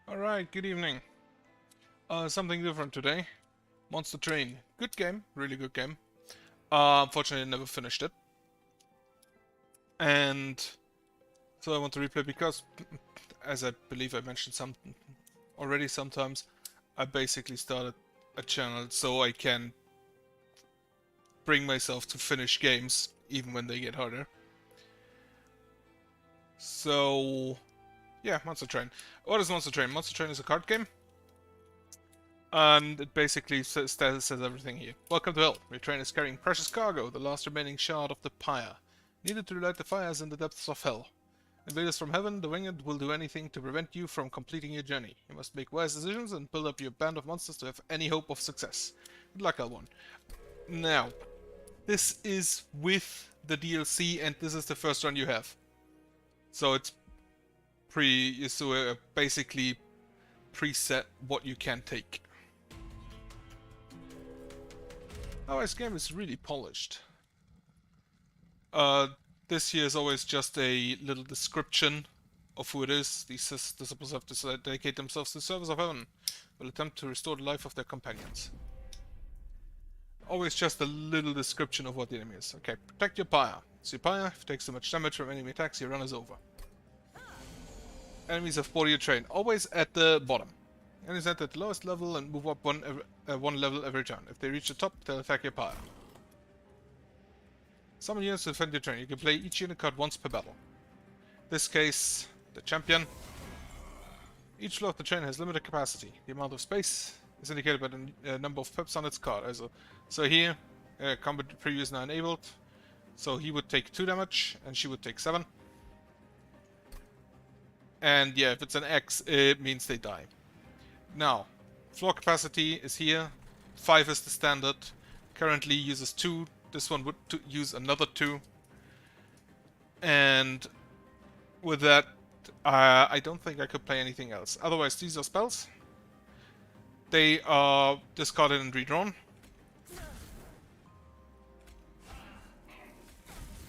Alright, good evening. Something different today. Monster Train. Good game, really good game. Unfortunately I never finished it. And so I want to replay because, as I believe I mentioned already sometimes, I basically started a channel so I can bring myself to finish games, even when they get harder. So, yeah, Monster Train. What is Monster Train? Monster Train is a card game. And it basically says everything here. Welcome to Hell. Your train is carrying precious cargo, the last remaining shard of the pyre, needed to relight the fires in the depths of Hell. Invaders from heaven, the winged, will do anything to prevent you from completing your journey. You must make wise decisions and build up your band of monsters to have any hope of success. Good luck, L1. Now, this is with the DLC, and this is the first run you have. So it's basically preset what you can take. Oh, this game is really polished. This here is always just a little description of who it is. These disciples have to dedicate themselves to the service of heaven. Will attempt to restore the life of their companions. Always just a little description of what the enemy is. Okay, protect your pyre. So your pyre, if it takes too much damage from enemy attacks, your run is over. Enemies have boarded your train. Always at the bottom. Enemies enter at the lowest level and move up one level every turn. If they reach the top, they'll attack your pyre. Summon units to defend your train. You can play each unit card once per battle. In this case, the champion. Each floor of the train has limited capacity. The amount of space is indicated by the number of pips on its card. So here, combat preview is now enabled. So he would take 2 damage, and she would take 7. And yeah, if it's an X, it means they die. Now, floor capacity is here. 5 is the standard. Currently uses 2. This one would use another 2. And with that, I don't think I could play anything else. Otherwise, these are spells. They are discarded and redrawn.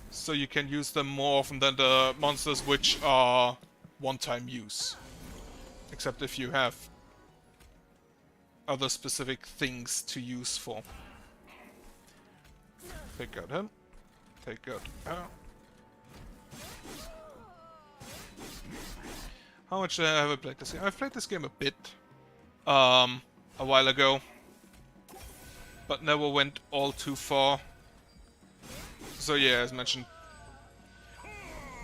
So you can use them more often than the monsters which are one-time use. Except if you have other specific things to use for. Take out him. Take out her. How much have I played this game? I've played this game a bit. A while ago. But never went all too far. So yeah, as mentioned,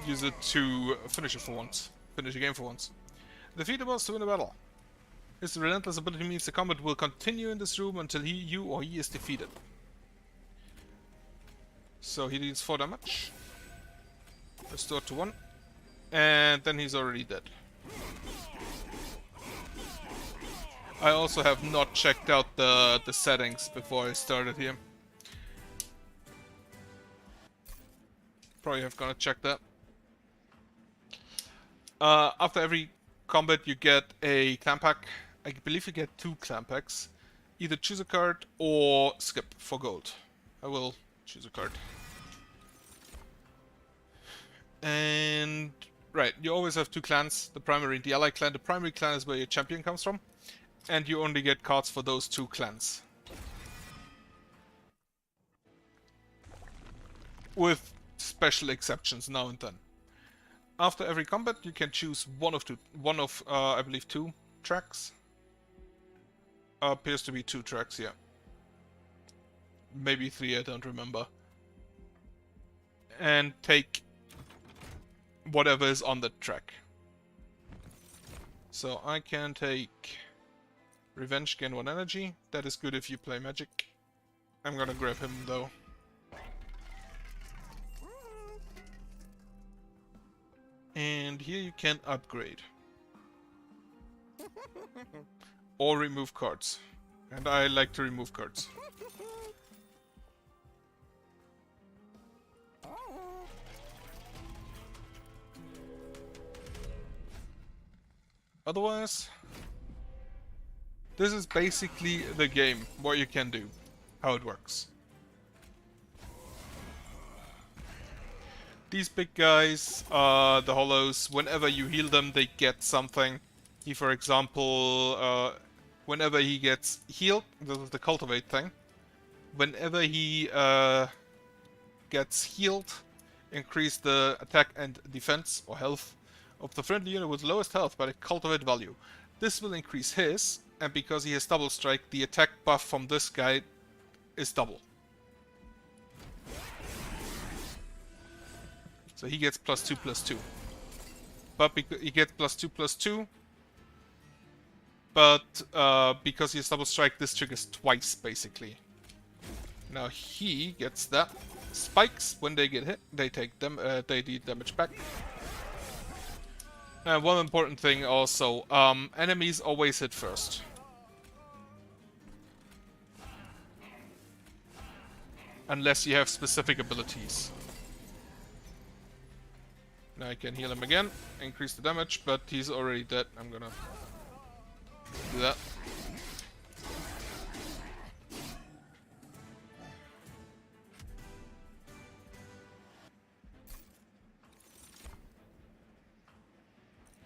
use it to finish it for once. Finish a game for once. Defeat the boss to win a battle. His relentless ability means the combat will continue in this room until you or he is defeated. So he deals 4 damage. Restore to 1. And then he's already dead. I also have not checked out the settings before I started here. Probably have gonna check that. After every combat you get a clan pack. I believe you get 2 clan packs. Either choose a card or skip for gold. I will choose a card. And right, you always have 2 clans, the primary and the ally clan. The primary clan is where your champion comes from. And you only get cards for those 2 clans. With special exceptions now and then. After every combat you can choose one of I believe 2 tracks. Appears to be 2 tracks, yeah. Maybe 3, I don't remember. And take whatever is on the track. So I can take Revenge, gain 1 energy. That is good if you play magic. I'm gonna grab him though. And here you can upgrade. Or remove cards. And I like to remove cards. Otherwise, this is basically the game, what you can do, how it works. These big guys, the hollows, whenever you heal them, they get something. He, for example, whenever he gets healed, this is the cultivate thing. Whenever he gets healed, increase the attack and defense or health of the friendly unit with lowest health by the cultivate value. This will increase his, and because he has double strike, the attack buff from this guy is double. So he gets +2/+2. But he gets +2/+2. But because he has double strike, this triggers twice basically. Now he gets that. Spikes, when they get hit, they take them, they deal damage back. And one important thing also, enemies always hit first. Unless you have specific abilities. Now I can heal him again, increase the damage, but he's already dead. I'm gonna do that.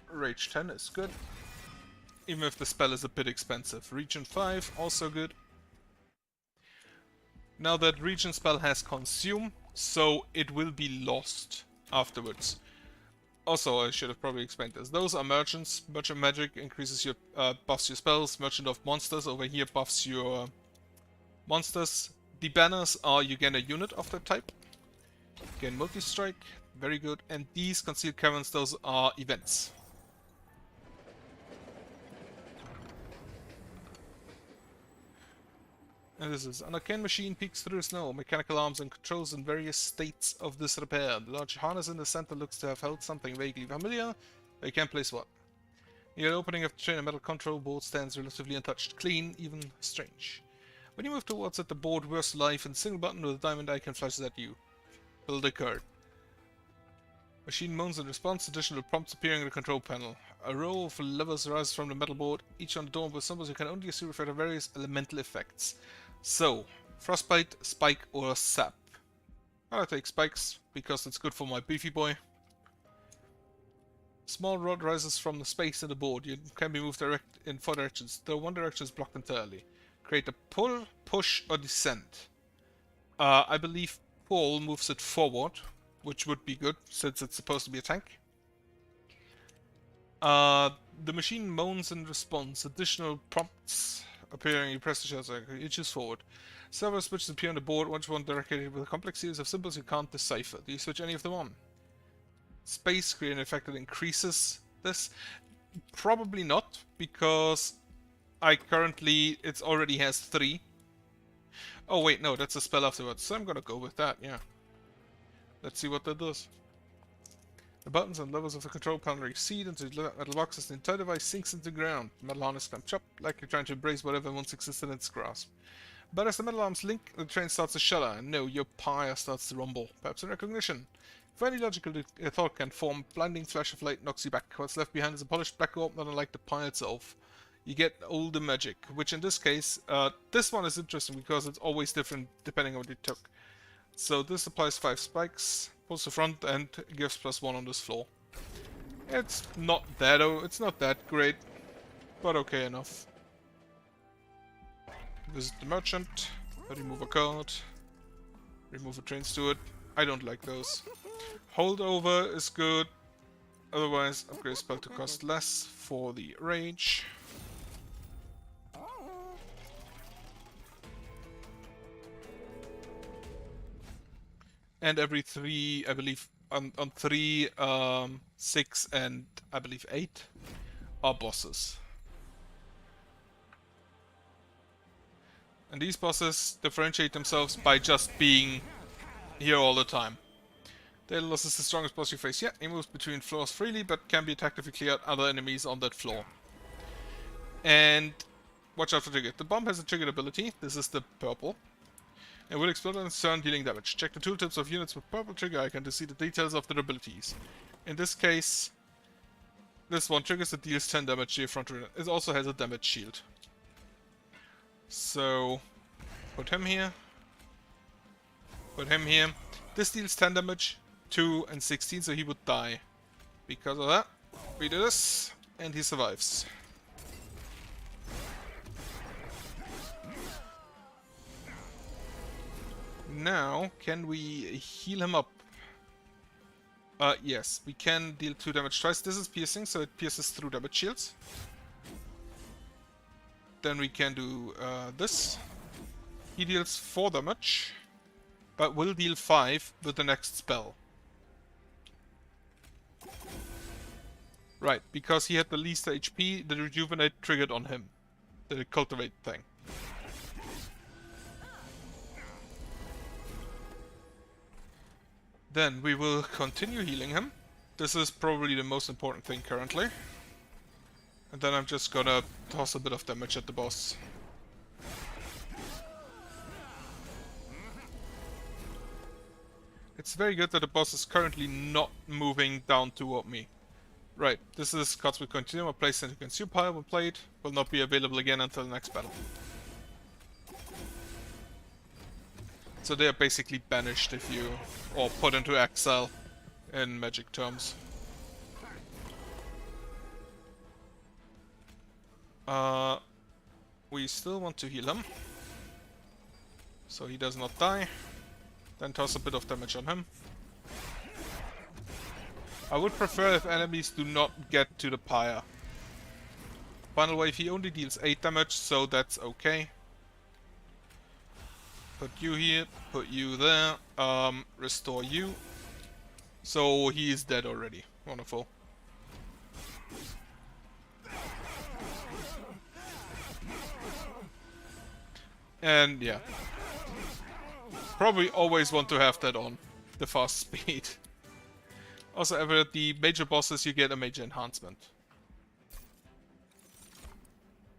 Rage 10 is good, even if the spell is a bit expensive. Region 5, also good. Now that Region spell has Consume, so it will be lost afterwards. Also, I should have probably explained this. Those are merchants. Merchant magic increases your buffs your spells. Merchant of monsters over here buffs your monsters. The banners are you gain a unit of that type. Gain multi-strike, very good. And these concealed caverns, those are events. And this is an arcane machine peeks through the snow, mechanical arms and controls in various states of disrepair. The large harness in the center looks to have held something vaguely familiar, but you can't place what. Near the opening of the train, a metal control board stands relatively untouched, clean, even strange. When you move towards it, the board whirs to life and a single button with a diamond icon flashes at you. Build a card. Machine moans in response, additional prompts appearing in the control panel. A row of levers rises from the metal board, each on the door with symbols you can only assume refer to various elemental effects. So, Frostbite, Spike, or Sap. I'll take Spikes, because it's good for my beefy boy. Small rod rises from the space in the board. You can be moved in 4 directions, though one direction is blocked entirely. Create a pull, push, or descent. I believe pull moves it forward, which would be good, since it's supposed to be a tank. The machine moans in response. Additional prompts appearing, you press the shell icon, you choose forward. Several switches appear on the board, each one directed with a complex series of symbols you can't decipher. Do you switch any of them on? Space, create an effect that increases this? Probably not, because it already has 3. Oh wait, no, that's a spell afterwards, so I'm gonna go with that, yeah. Let's see what that does. The buttons and levers of the control panel recede into the metal boxes. The entire device sinks into the ground. The metal harness clamps up, like you're trying to embrace whatever once existed in its grasp. But as the metal arms link, the train starts to shudder, and no, your pyre starts to rumble, perhaps in recognition. If any logical thought can form, blinding flash of light knocks you back. What's left behind is a polished black orb, not unlike the pyre itself. You get older magic, which in this case, this one is interesting because it's always different depending on what you took. So this applies 5 spikes, pulls the front, and gives +1 on this floor. It's not that great, but okay enough. Visit the merchant, remove a card, remove a train steward. I don't like those. Holdover is good, otherwise upgrade spell to cost less for the rage. And every 3, I believe, on 3, 6, and I believe 8 are bosses. And these bosses differentiate themselves by just being here all the time. Daedalus is the strongest boss you face yet. He moves between floors freely, but can be attacked if you clear out other enemies on that floor. And watch out for trigger. The bomb has a triggered ability. This is the purple. It will explode on its turn, dealing damage. Check the tooltips of units with purple trigger icon to see the details of their abilities. In this case, this one triggers that deals 10 damage to your front unit. It also has a damage shield. So, put him here. Put him here. This deals 10 damage, 2 and 16, so he would die. Because of that, we do this. And he survives. Now, can we heal him up? Yes, we can deal 2 damage twice. This is piercing, so it pierces through damage shields. Then we can do this. He deals 4 damage, but will deal 5 with the next spell. Right, because he had the least HP, the Rejuvenate triggered on him. The Cultivate thing. Then we will continue healing him. This is probably the most important thing currently. And then I'm just gonna toss a bit of damage at the boss. It's very good that the boss is currently not moving down toward me. Right, this is cards will continue. A place in the consume pile will played. Will not be available again until the next battle. So they are basically banished if you... or put into exile in magic terms. We still want to heal him. So he does not die. Then toss a bit of damage on him. I would prefer if enemies do not get to the pyre. Final wave, he only deals 8 damage, so that's okay. Put you here, put you there, restore you. So he is dead already. Wonderful. And yeah. Probably always want to have that on. The fast speed. Also, ever the major bosses, you get a major enhancement.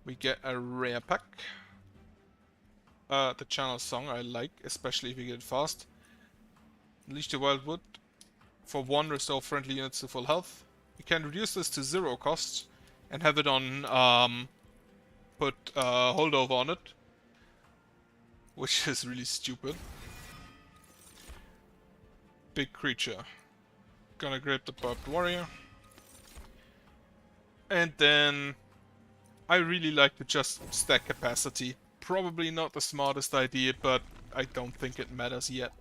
We get a rare pack. The channel song I like, especially if you get it fast. Unleash the Wildwood. For 1, restore friendly units to full health. You can reduce this to 0 cost and have it on, put holdover on it. Which is really stupid. Big creature. Gonna grab the Barbed Warrior. And then I really like to just stack capacity. Probably not the smartest idea, but I don't think it matters yet.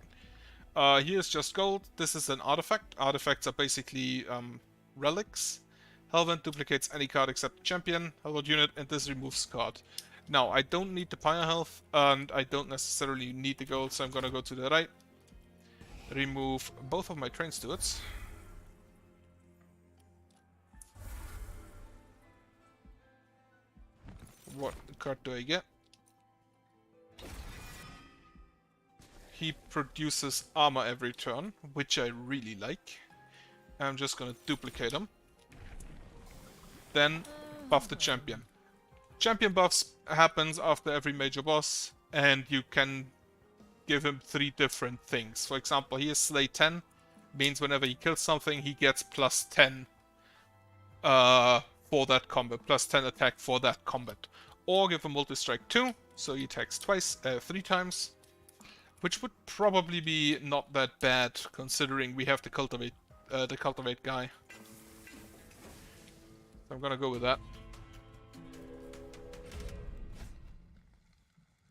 Here's just gold. This is an artifact. Artifacts are basically relics. Hellvent duplicates any card except the champion, Hellvent unit, and this removes card. Now, I don't need the pyre health, and I don't necessarily need the gold, so I'm gonna go to the right. Remove both of my train stewards. What card do I get? He produces armor every turn, which I really like. I'm just gonna duplicate him. Then buff the champion. Champion buffs happens after every major boss, and you can give him 3 different things. For example, he is Slay 10, means whenever he kills something, he gets plus 10 for that combat, plus 10 attack for that combat. Or give him multi-strike 2, so he attacks 3 times, which would probably be not that bad, considering we have the cultivate guy. So I'm gonna go with that.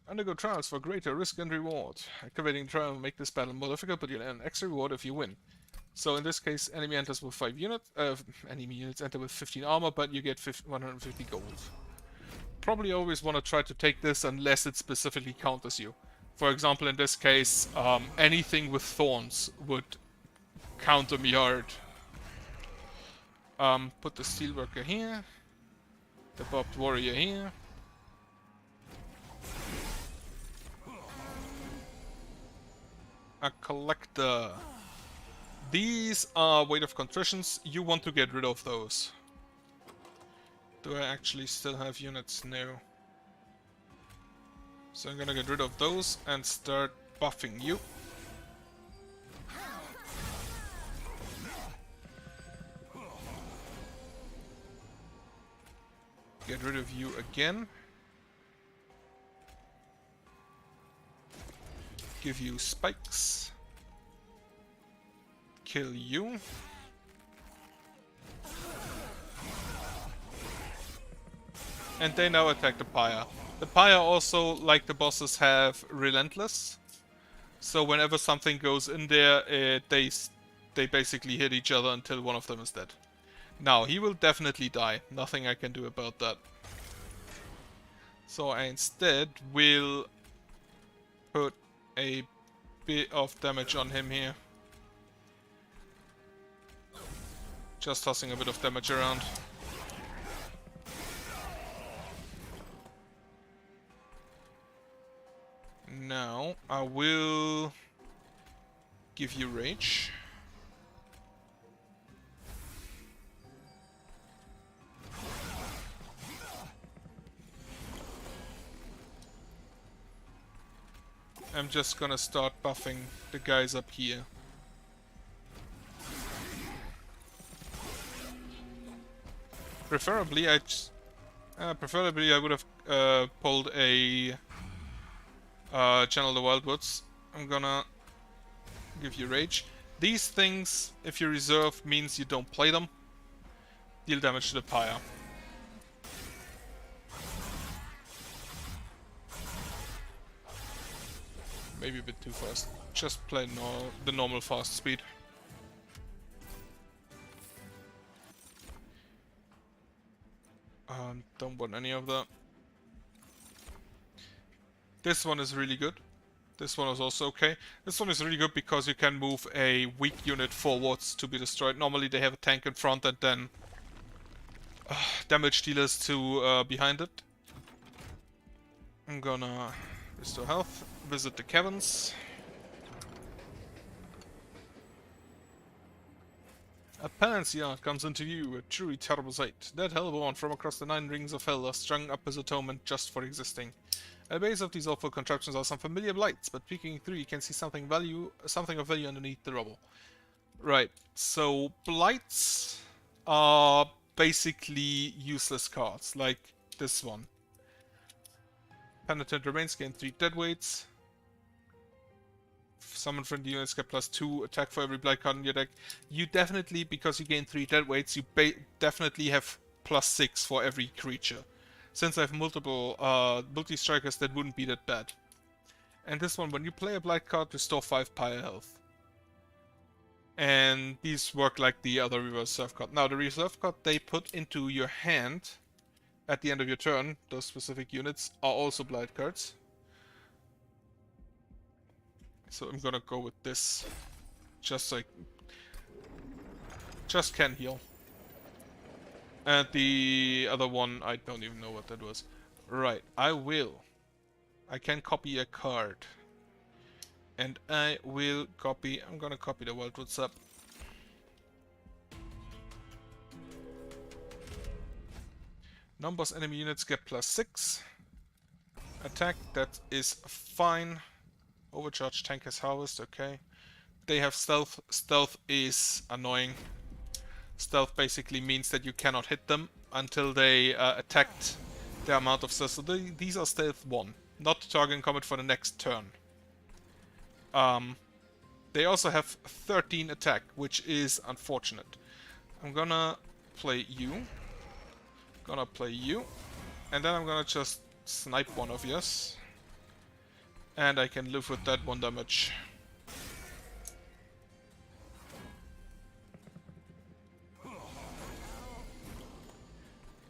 Undergo trials for greater risk and reward. Activating trial will make this battle more difficult, but you'll earn extra reward if you win. So in this case, enemy enters with 5 units. Enemy units enter with 15 armor, but you get 150 gold. Probably always want to try to take this unless it specifically counters you. For example, in this case, anything with thorns would counter me hard. Put the Steelworker here. The Barbed Warrior here. A Collector. These are Weight of Contritions. You want to get rid of those. Do I actually still have units? No. So I'm gonna get rid of those and start buffing you. Get rid of you again. Give you spikes. Kill you. And they now attack the pyre. The pyre also, like the bosses, have relentless. So whenever something goes in there, they basically hit each other until one of them is dead. Now, he will definitely die. Nothing I can do about that. So I instead will put a bit of damage on him here. Just tossing a bit of damage around. Now, I will give you rage. I'm just gonna start buffing the guys up here. Preferably, I would have pulled a Channel the Wildwoods. I'm gonna give you rage. These things, if you reserve, means you don't play them. Deal damage to the pyre. Maybe a bit too fast. Just play the normal fast speed. Don't want any of that. This one is really good. This one is also okay. This one is really good because you can move a weak unit forwards to be destroyed. Normally they have a tank in front and then damage dealers to behind it. I'm gonna restore health, visit the caverns. A penance yard comes into view, a truly terrible sight. Dead hellborn from across the 9 rings of hell are strung up as atonement just for existing. At the base of these awful contraptions are some familiar blights, but peeking through you can see something of value underneath the rubble. Right, so blights are basically useless cards, like this one. Penitent Remains gain 3 deadweights. Summon friendly units get +2 attack for every blight card in your deck. You definitely, because you gain 3 deadweights, you definitely have +6 for every creature. Since I have multiple multi-strikers, that wouldn't be that bad. And this one, when you play a blight card, restore 5 pyre health. And these work like the other reverse serve card. Now, the reserve card they put into your hand at the end of your turn, those specific units, are also blight cards. So I'm gonna go with this. Just can heal. And the other one, I don't even know what that was. Right, I can copy a card. And I'm gonna copy the Wildwoods up. Non-boss enemy units get +6. Attack, that is fine. Overcharge tank has harvest, okay. They have stealth. Stealth is annoying. Stealth basically means that you cannot hit them until they attacked the amount of stealth. So these are stealth 1, not target combat for the next turn. They also have 13 attack, which is unfortunate. I'm gonna play you. And then I'm gonna just snipe one of yours. And I can live with that 1 damage.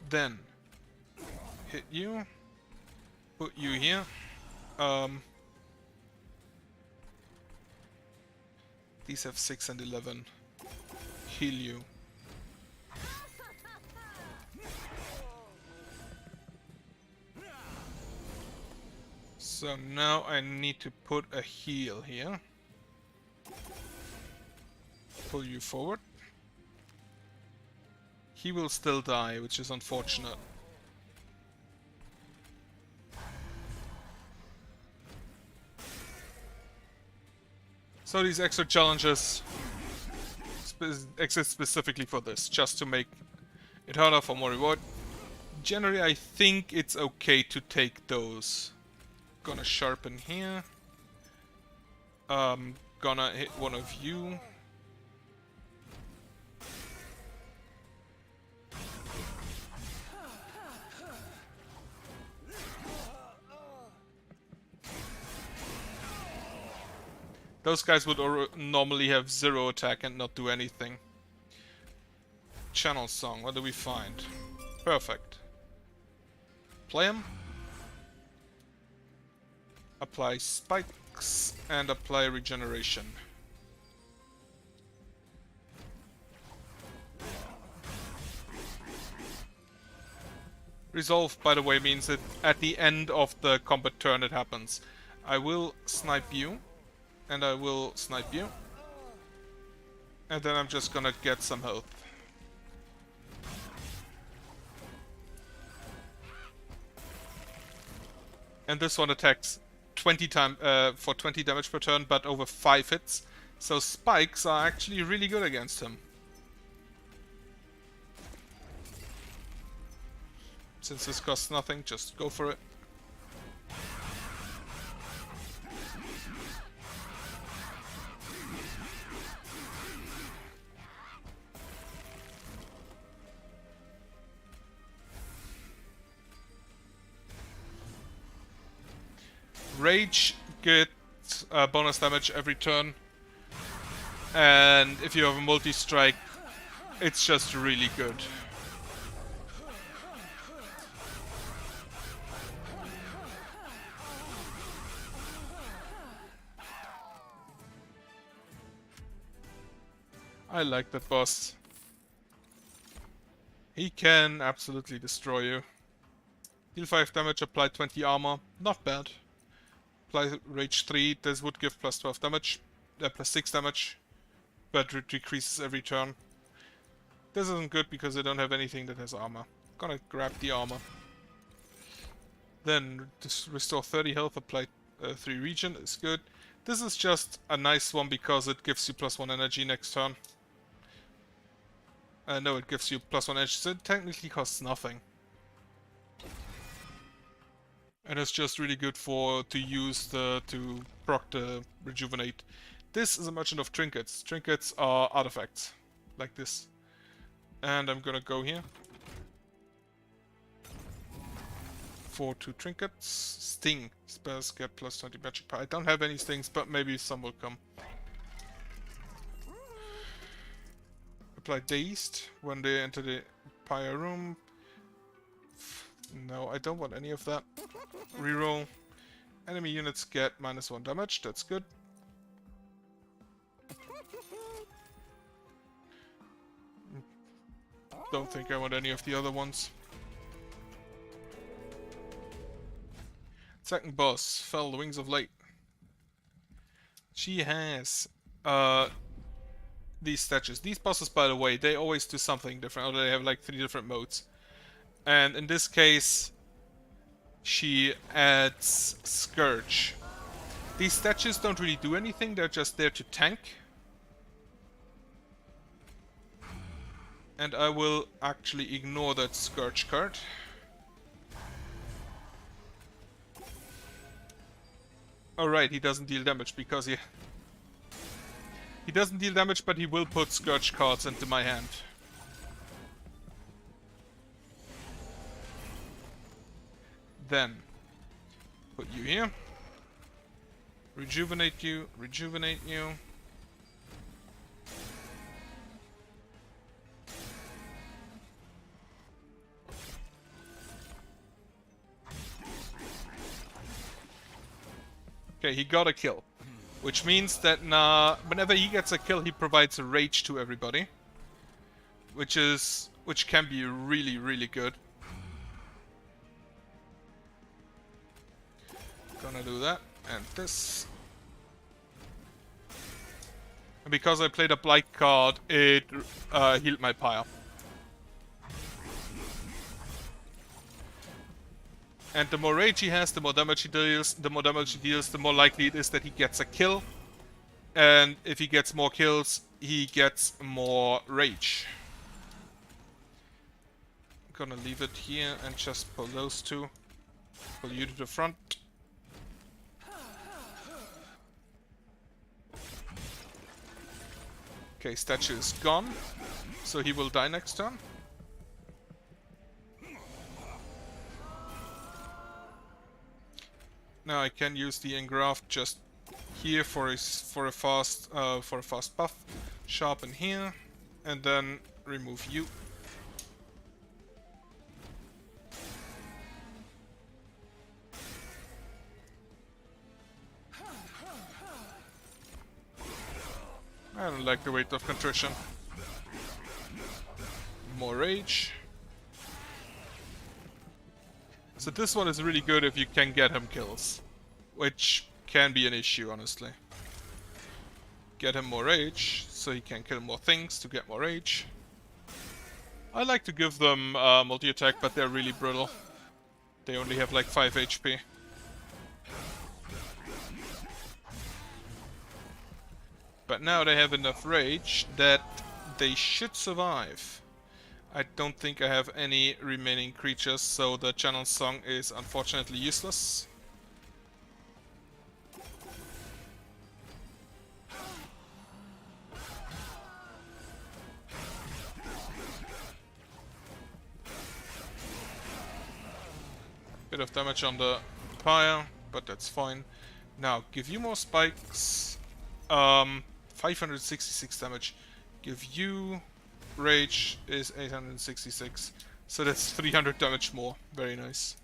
Then hit you, put you here. These have 6 and 11. Heal you. So now I need to put a heal here. Pull you forward. He will still die, which is unfortunate. So these extra challenges exist specifically for this, just to make it harder for more reward. Generally, I think it's okay to take those. Gonna sharpen here. Gonna hit one of you. Those guys would normally have 0 attack and not do anything. Channel Song, what do we find? Perfect. Play him. Apply spikes and apply regeneration. Resolve, by the way, means that at the end of the combat turn it happens. I will snipe you, and I will snipe you. And then I'm just gonna get some health. And this one attacks 20 for 20 damage per turn, but over 5 hits. So spikes are actually really good against him. Since this costs nothing, just go for it. Rage gets bonus damage every turn, and if you have a multi-strike, it's just really good. I like that boss. He can absolutely destroy you. Deal 5 damage, apply 20 armor, not bad. Apply Rage 3, this would give plus 12 damage, plus 6 damage, but it decreases every turn. This isn't good because I don't have anything that has armor. Gonna grab the armor. Then just restore 30 health, apply 3 regen, is good. This is just a nice one because it gives you plus 1 energy next turn. No, it gives you plus 1 energy, so it technically costs nothing. And it's just really good to use to proc the rejuvenate. This is a merchant of trinkets. Trinkets are artifacts, like this. And I'm gonna go here. For 2 trinkets. Sting. Spells get plus 20 magic power. I don't have any stings, but maybe some will come. Apply Dazed when they enter the Pyre room. No, I don't want any of that. Reroll. Enemy units get -1 damage, that's good. Don't think I want any of the other ones. Second boss, Fell the Wings of Light. She has these statues. These bosses, by the way, they always do something different, or they have like 3 different modes. And in this case, she adds Scourge. These statues don't really do anything, they're just there to tank. And I will actually ignore that Scourge card. Alright, he doesn't deal damage because he doesn't deal damage, but he will put Scourge cards into my hand. Then, put you here. Rejuvenate you, rejuvenate you. Okay, he got a kill. Which means that whenever he gets a kill, he provides a rage to everybody. Which can be really, really good. Gonna do that, and this. And because I played a Blight card, it healed my pyre. And the more rage he has, the more damage he deals. The more damage he deals, the more likely it is that he gets a kill. And if he gets more kills, he gets more rage. I'm gonna leave it here and just pull those two. Pull you to the front. Okay, statue is gone, so he will die next turn. Now I can use the engraft just here for a fast buff. Sharpen here, and then remove you. I don't like the weight of contrition. More rage. So this one is really good if you can get him kills, which can be an issue, honestly. Get him more rage, so he can kill more things to get more rage. I like to give them multi-attack, but they're really brittle. They only have like 5 HP. But now they have enough rage that they should survive. I don't think I have any remaining creatures, so the channel song is unfortunately useless. Bit of damage on the pyre, but that's fine. Now, give you more spikes. 566 damage. Give you rage is 866. So that's 300 damage more. Very nice.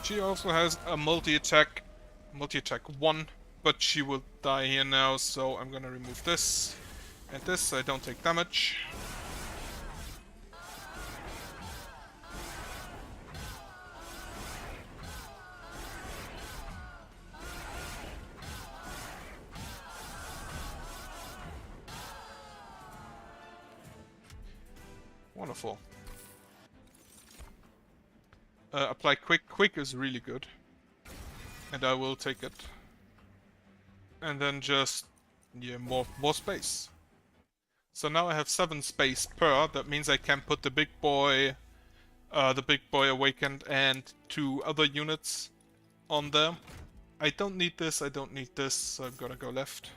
She also has a multi-attack 1, but she will die here now, so I'm gonna remove this and this so I don't take damage. Wonderful. Apply quick. Quick is really good. And I will take it. And then just, yeah, more space. So now I have 7 space per. That means I can put the big boy awakened and 2 other units on there. I don't need this, so I'm gonna go left.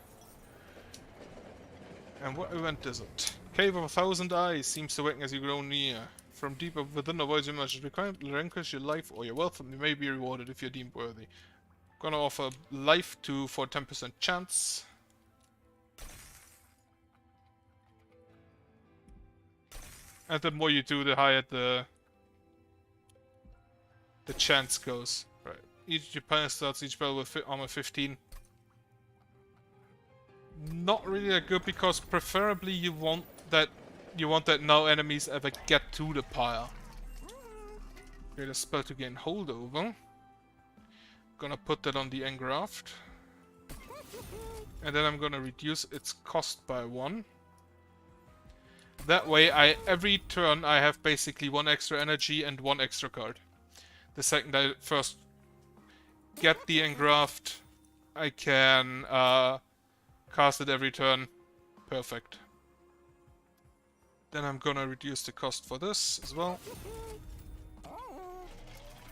And what event is it? Cave of 1,000 Eyes seems to awaken as you grow near. From deep within the void emerges. Relinquish your life or your wealth and you may be rewarded if you're deemed worthy. Gonna offer life for 10% chance. And the more you do, the higher the chance goes. Right. Each opponent starts each battle with armor 15. Not really that good because preferably you want that no enemies ever get to the pyre. Create a spell to gain holdover. Gonna put that on the engraft. And then I'm gonna reduce its cost by 1. That way every turn I have basically 1 extra energy and 1 extra card. The second I first get the engraft, I can cast it every turn. Perfect. Then I'm gonna reduce the cost for this as well.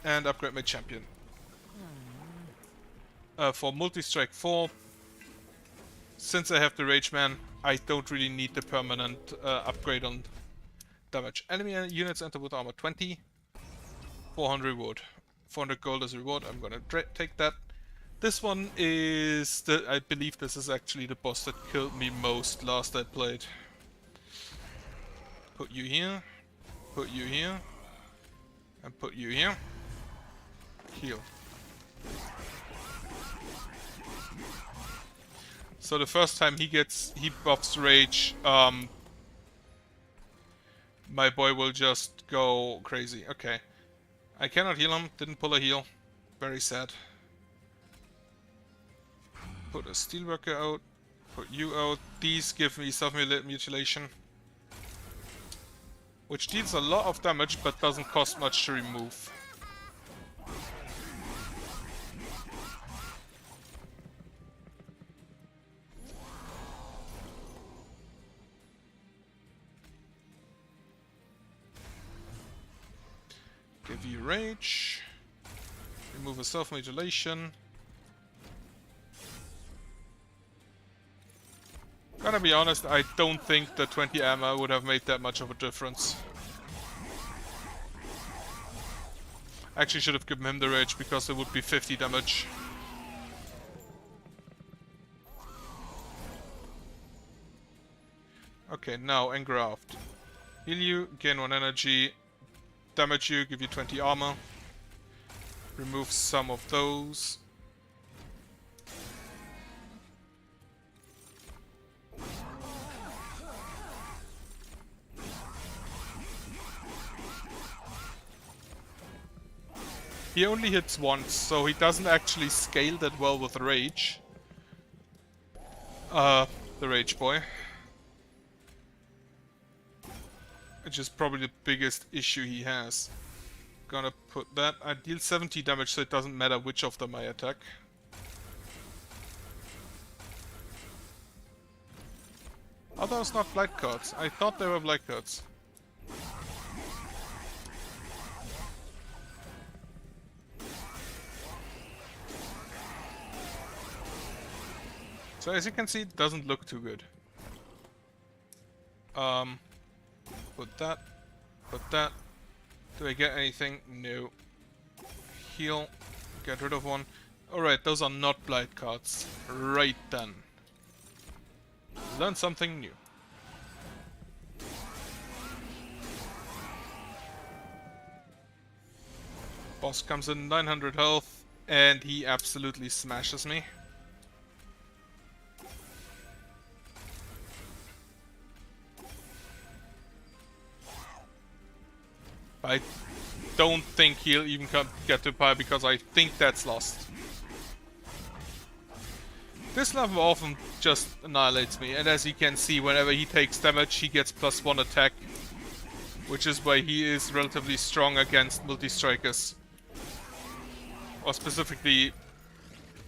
And upgrade my champion. For multi-strike 4, since I have the Rage Man, I don't really need the permanent upgrade on damage. Enemy units enter with armor 20. 400 reward. 400 gold as reward. I'm gonna take that. This one is I believe this is actually the boss that killed me most last I played. Put you here. Put you here. And put you here. Heal. So the first time he buffs rage, my boy will just go crazy. Okay. I cannot heal him, didn't pull a heal. Very sad. Put a steelworker out, put you out. These give me self-mutilation. Which deals a lot of damage but doesn't cost much to remove. Give you rage. Remove a self-mutilation. Gonna be honest, I don't think the 20 armor would have made that much of a difference. Actually should have given him the rage because it would be 50 damage. Okay, now engraft. Heal you, gain 1 energy, damage you, give you 20 armor. Remove some of those. He only hits once, so he doesn't actually scale that well with rage. The rage boy. Which is probably the biggest issue he has. Gonna put that. I deal 70 damage, so it doesn't matter which of them I attack. Are those not blight cards? I thought they were blight cards. So as you can see, it doesn't look too good. Put that. Put that. Do I get anything? No. Heal. Get rid of one. Alright, those are not blight cards. Right then. Learn something new. Boss comes in 900 health, and he absolutely smashes me. I don't think he'll even get to Pyre because I think that's lost. This level often just annihilates me, and as you can see, whenever he takes damage, he gets +1 attack, which is why he is relatively strong against multi-strikers. Or specifically,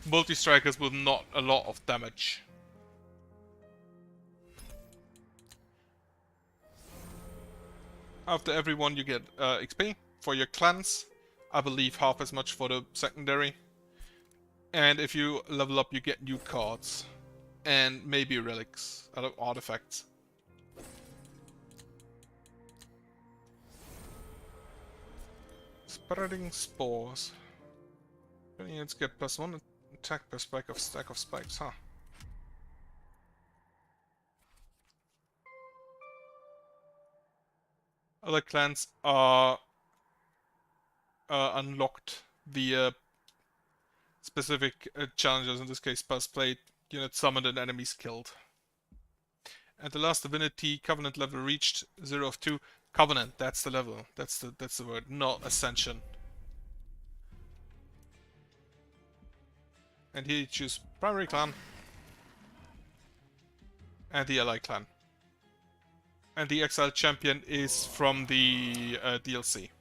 multi-strikers with not a lot of damage. After every one you get XP for your clans. I believe half as much for the secondary. And if you level up you get new cards. And maybe relics, artifacts. Spreading spores. Units get +1 attack per spike of stack of spikes, huh? Other clans are unlocked via specific challenges, in this case pass plate, unit summoned and enemies killed. And the last divinity, Covenant level reached, 0 of 2. Covenant, that's the level, that's the word, not Ascension. And here you choose primary clan and the ally clan. And the exiled champion is from the DLC.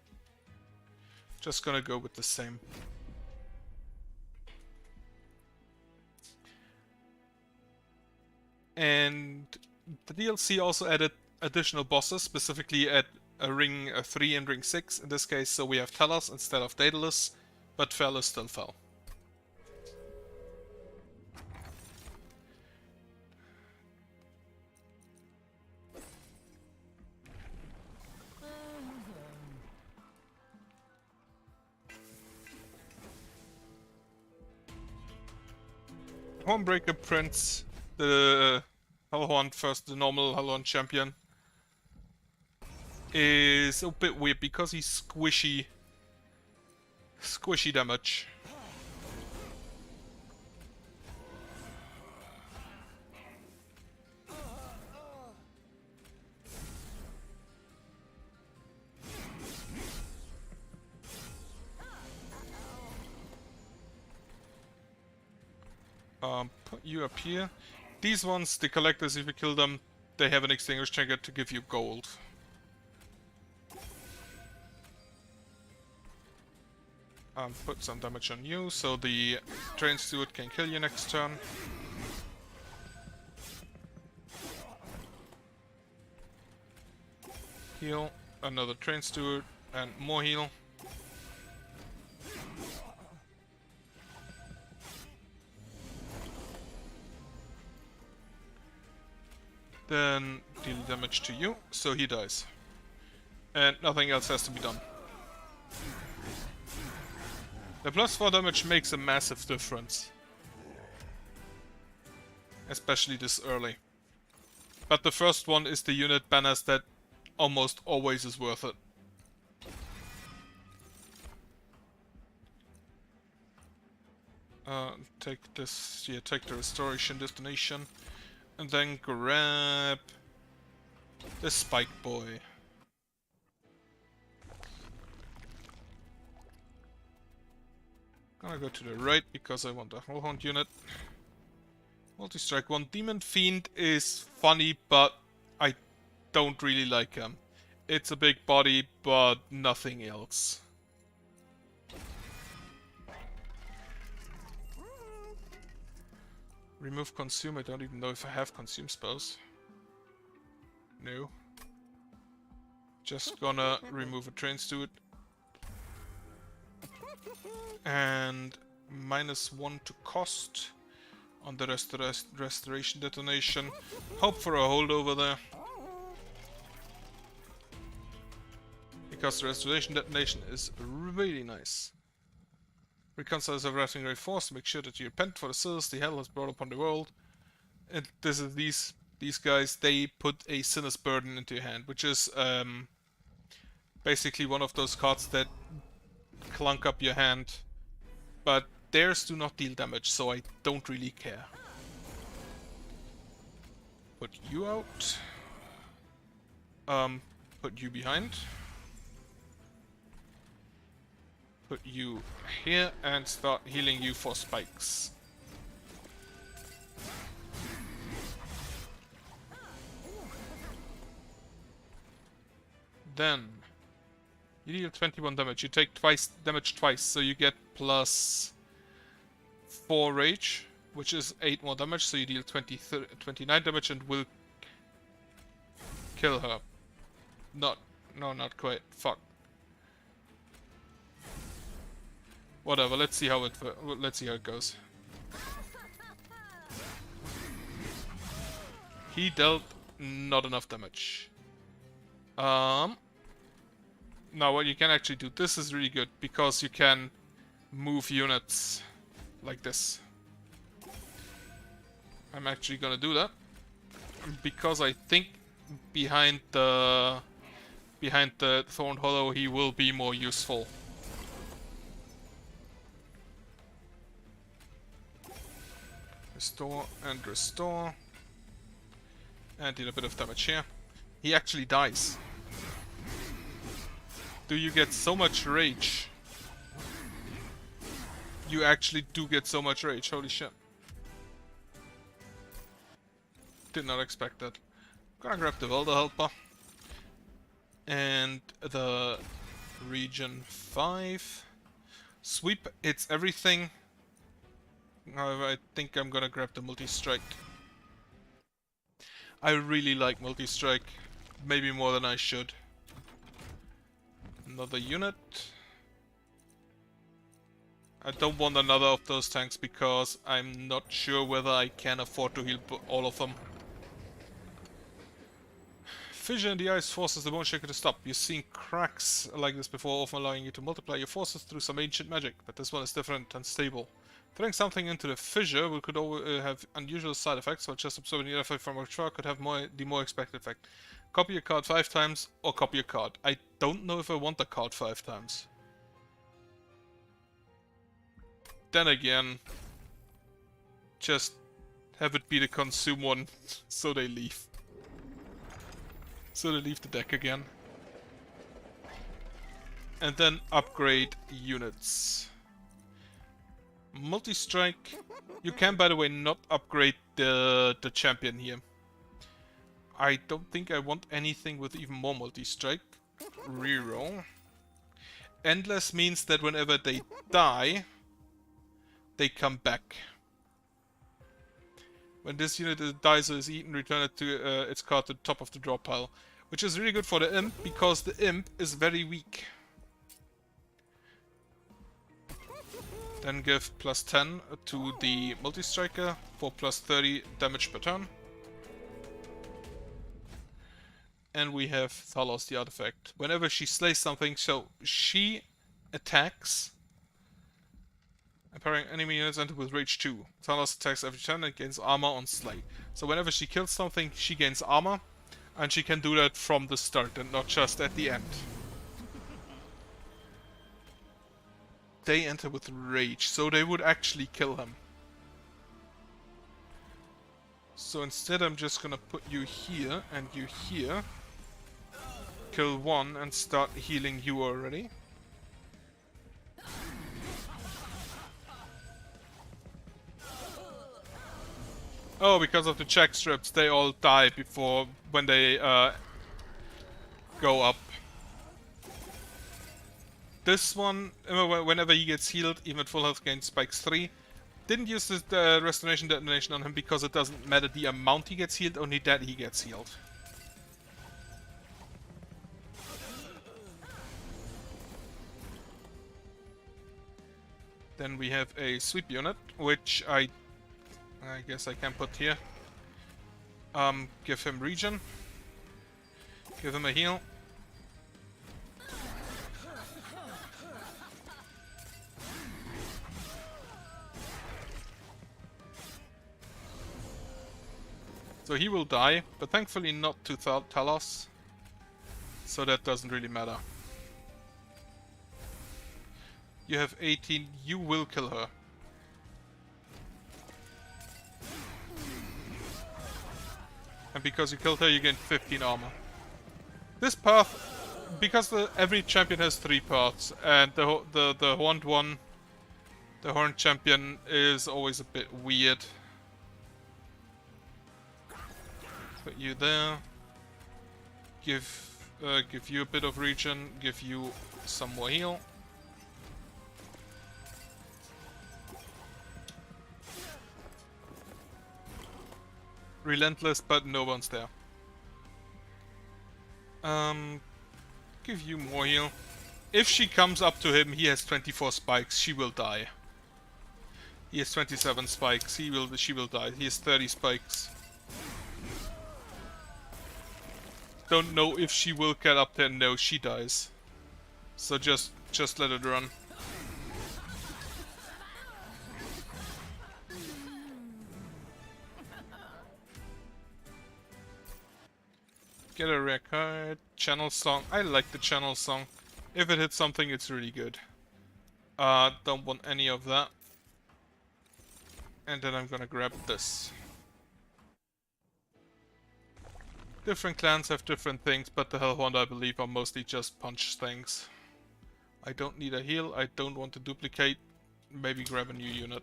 Just gonna go with the same. And the DLC also added additional bosses, specifically at Ring 3 and Ring 6 in this case, so we have Talos instead of Daedalus, but Fel is still Fel. Hornbreaker Prince, the Hellhorn first, the normal Hellhorn champion, is a bit weird because he's squishy damage. Put you up here. These ones, the collectors, if you kill them, they have an extinguish trigger to give you gold. Put some damage on you, so the train steward can kill you next turn. Heal, another train steward, and more heal. Then deal damage to you, so he dies. And nothing else has to be done. The +4 damage makes a massive difference. Especially this early. But the first one is the unit banners that almost always is worth it. Take this, yeah, take the restoration destination. And then grab the spike boy. Gonna go to the right because I want a Hellhound unit. Multi-strike 1. Demon Fiend is funny, but I don't really like him. It's a big body, but nothing else. Remove consume. I don't even know if I have consume spells. No. Just gonna remove a train steward. And -1 to cost on the restoration detonation. Hope for a holdover there. Because the restoration detonation is really nice. Reconciles everything very force to make sure that you repent for the sins the hell has brought upon the world. And this is these guys, they put a sinner's burden into your hand, which is basically one of those cards that clunk up your hand. But theirs do not deal damage, so I don't really care. Put you out. Put you behind. Put you here and start healing you for spikes. Then you deal 21 damage. You take damage twice, so you get +4 rage, which is 8 more damage, so you deal 29 damage and will kill her. No, not quite. Fuck. Whatever. Let's see how it goes. He dealt not enough damage. Now what you can actually do, this is really good because you can move units like this. I'm actually gonna do that because I think behind the Thorn Hollow he will be more useful. Restore and restore. And did a bit of damage here. He actually dies. Do you get so much rage? You actually do get so much rage, holy shit. Did not expect that. Gonna grab the Welder Helper. And the Region 5. Sweep, it's everything. However, I think I'm gonna grab the multi-strike. I really like multi-strike. Maybe more than I should. Another unit. I don't want another of those tanks because I'm not sure whether I can afford to heal all of them. Fissure in the ice forces the Bone Shaker to stop. You've seen cracks like this before, often allowing you to multiply your forces through some ancient magic, but this one is different and stable. Throwing something into the fissure could have unusual side effects, while just absorbing the effect from a shark could have the more expected effect. Copy a card 5 times, or copy a card. I don't know if I want the card 5 times. Then again, just have it be the consume one, so they leave. So they leave the deck again. And then upgrade units. Multi-strike. You can, by the way, not upgrade the champion here. I don't think I want anything with even more multi-strike. Reroll. Endless means that whenever they die, they come back. When this unit dies or is eaten, return it to its card to the top of the draw pile. Which is really good for the imp, because the imp is very weak. Then give +10 to the multi-striker for +30 damage per turn. and we have Thalos, the artifact. Whenever she slays something, so she attacks. Empowering enemy units enter with Rage 2. Thalos attacks every turn and gains armor on slay. So whenever she kills something, she gains armor, and she can do that from the start and not just at the end. They enter with Rage, so they would actually kill him. So instead I'm just gonna put you here and you here. Kill one and start healing you already. Oh, because of the check strips, they all die before when they go up. This one, whenever he gets healed, even at full health, gains spikes 3. Didn't use the restoration detonation on him because it doesn't matter the amount he gets healed, only that he gets healed. Then we have a sweep unit, which I guess I can put here. Give him regen. Give him a heal. So he will die, but thankfully not to Talos. So that doesn't really matter. You have 18, you will kill her. And because you killed her, you gain 15 armor. This path, because every champion has 3 paths, and the horned one, the horned champion, is always a bit weird. Put you there. Give you a bit of regen. Give you some more heal. Relentless, but no one's there. Give you more heal. If she comes up to him, he has 24 spikes. She will die. He has 27 spikes. She will die. He has 30 spikes. Don't know if she will get up there. No, she dies. So just let it run. Get a rare card. Channel song. I like the channel song. If it hits something, it's really good. Don't want any of that. And then I'm gonna grab this. Different clans have different things, but the Hellhound, I believe, are mostly just punch things. I don't need a heal. I don't want to duplicate. Maybe grab a new unit.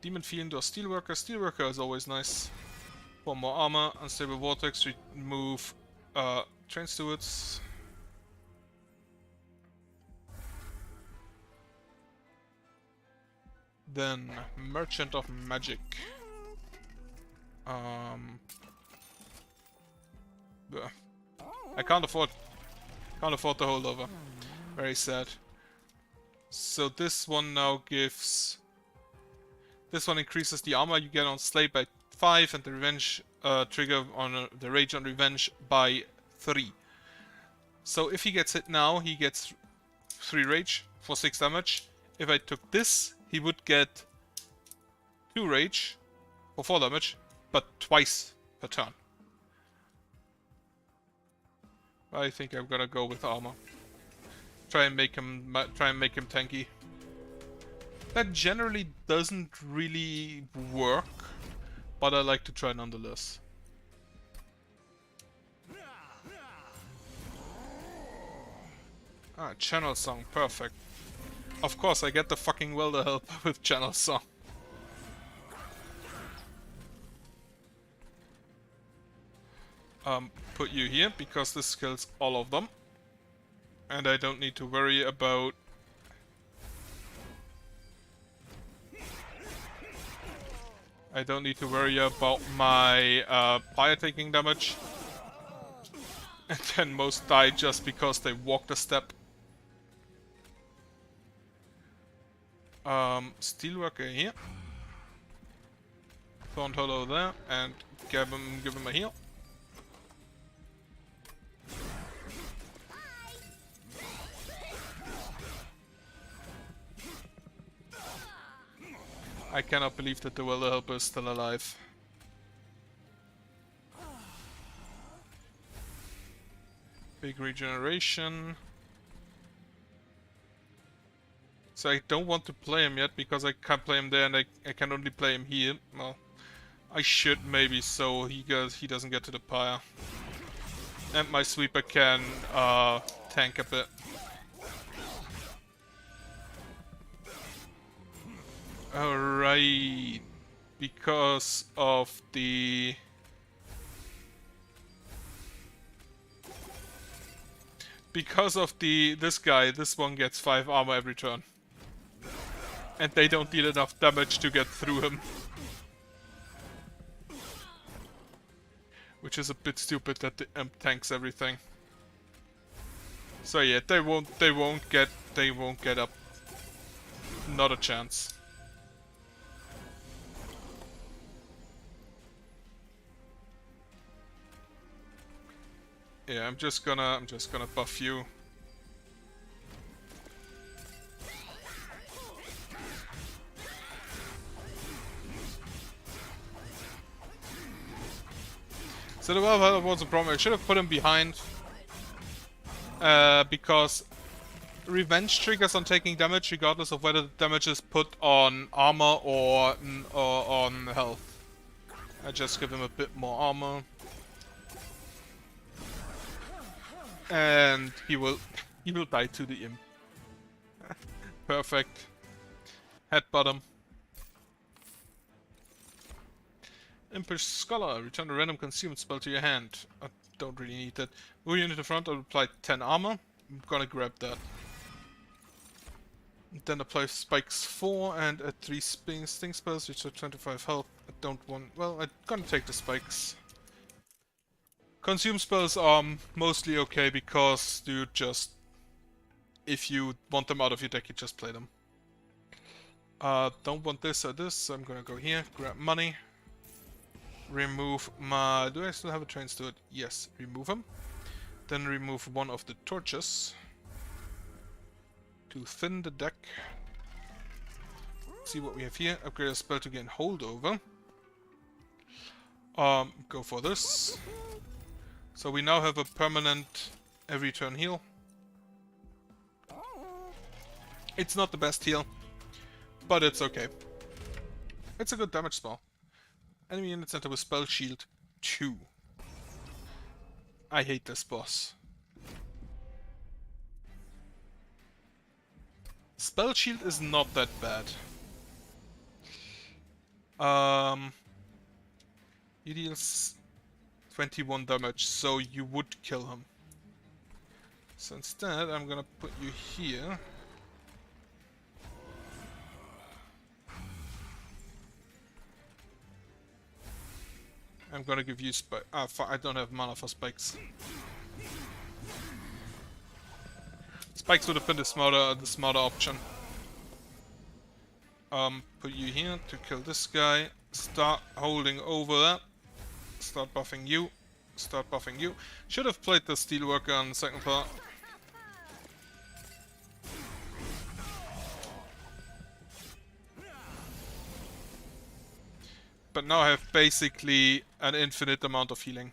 Demon Fiend or Steelworker. Steelworker is always nice. 1 more armor, unstable vortex, remove train stewards. Then Merchant of Magic. I can't afford the holdover. Very sad. So this one now gives. This one increases the armor you get on Slay by 5 and the revenge trigger on the rage on revenge by 3. So if he gets hit now, he gets 3 rage for 6 damage. If I took this, he would get 2 rage for 4 damage, but twice per turn. I think I'm gonna go with armor. Try and make him tanky. That generally doesn't really work, but I like to try nonetheless. Ah, channel song, perfect. Of course, I get the fucking welder help with channel song. Put you here, because this kills all of them. And I don't need to worry about... I don't need to worry about my fire taking damage. And then most die just because they walked a step. Steelworker here. Thorn Hollow there, and give him a heal. I cannot believe that the Welder Helper is still alive. Big regeneration. So I don't want to play him yet because I can't play him there and I can only play him here. Well, I should maybe so he doesn't get to the pyre. And my sweeper can tank a bit. Alright. Because of the... this guy, this one gets 5 armor every turn. And they don't deal enough damage to get through him. Which is a bit stupid that the imp tanks everything. So yeah, they won't get up. Not a chance. Yeah, I'm just gonna buff you. So the Valve was a problem. I should have put him behind. Because revenge triggers on taking damage regardless of whether the damage is put on armor or on health. I just give him a bit more armor. And he will die to the imp. Perfect. Headbutt him. Impish Scholar. Return a random consumed spell to your hand. I don't really need that. Move unit to the front, I'll apply 10 armor. I'm gonna grab that. Then apply spikes 4 and add 3 sting spells, which are 25 health. I don't want... well, I'm gonna take the spikes. Consume spells are mostly okay because you just... if you want them out of your deck, you just play them. Don't want this or this, so I'm gonna go here, grab money. Remove my... do I still have a train steward? Yes, remove him. Then remove one of the torches. To thin the deck. See what we have here. Upgrade a spell to gain holdover. Go for this. So we now have a permanent every turn heal. It's not the best heal, but it's okay. It's a good damage spell. Enemy unit center with spell shield 2. I hate this boss. Spell shield is not that bad. He deals 21 damage, so you would kill him. So instead, I'm gonna put you here. I'm gonna give you I don't have mana for spikes. Spikes would have been the smarter option. Put you here to kill this guy. Start holding over that. Start buffing you. Start buffing you. Should have played the Steelworker on the second part. But now I have basically an infinite amount of healing.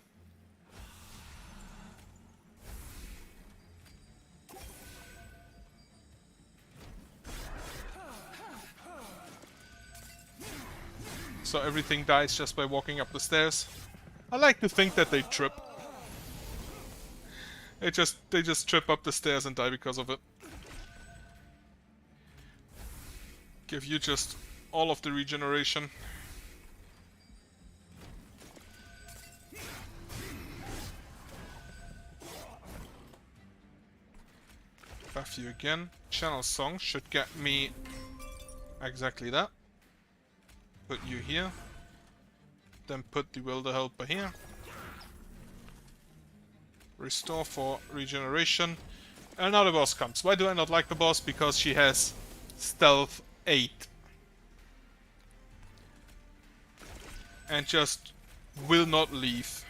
So everything dies just by walking up the stairs. I like to think that they trip. They just trip up the stairs and die because of it. Give you just all of the regeneration. Buff you again. Channel Song should get me exactly that. Put you here. Then put the Wilder Helper here. Restore for regeneration. And now the boss comes. Why do I not like the boss? Because she has Stealth 8. And just will not leave.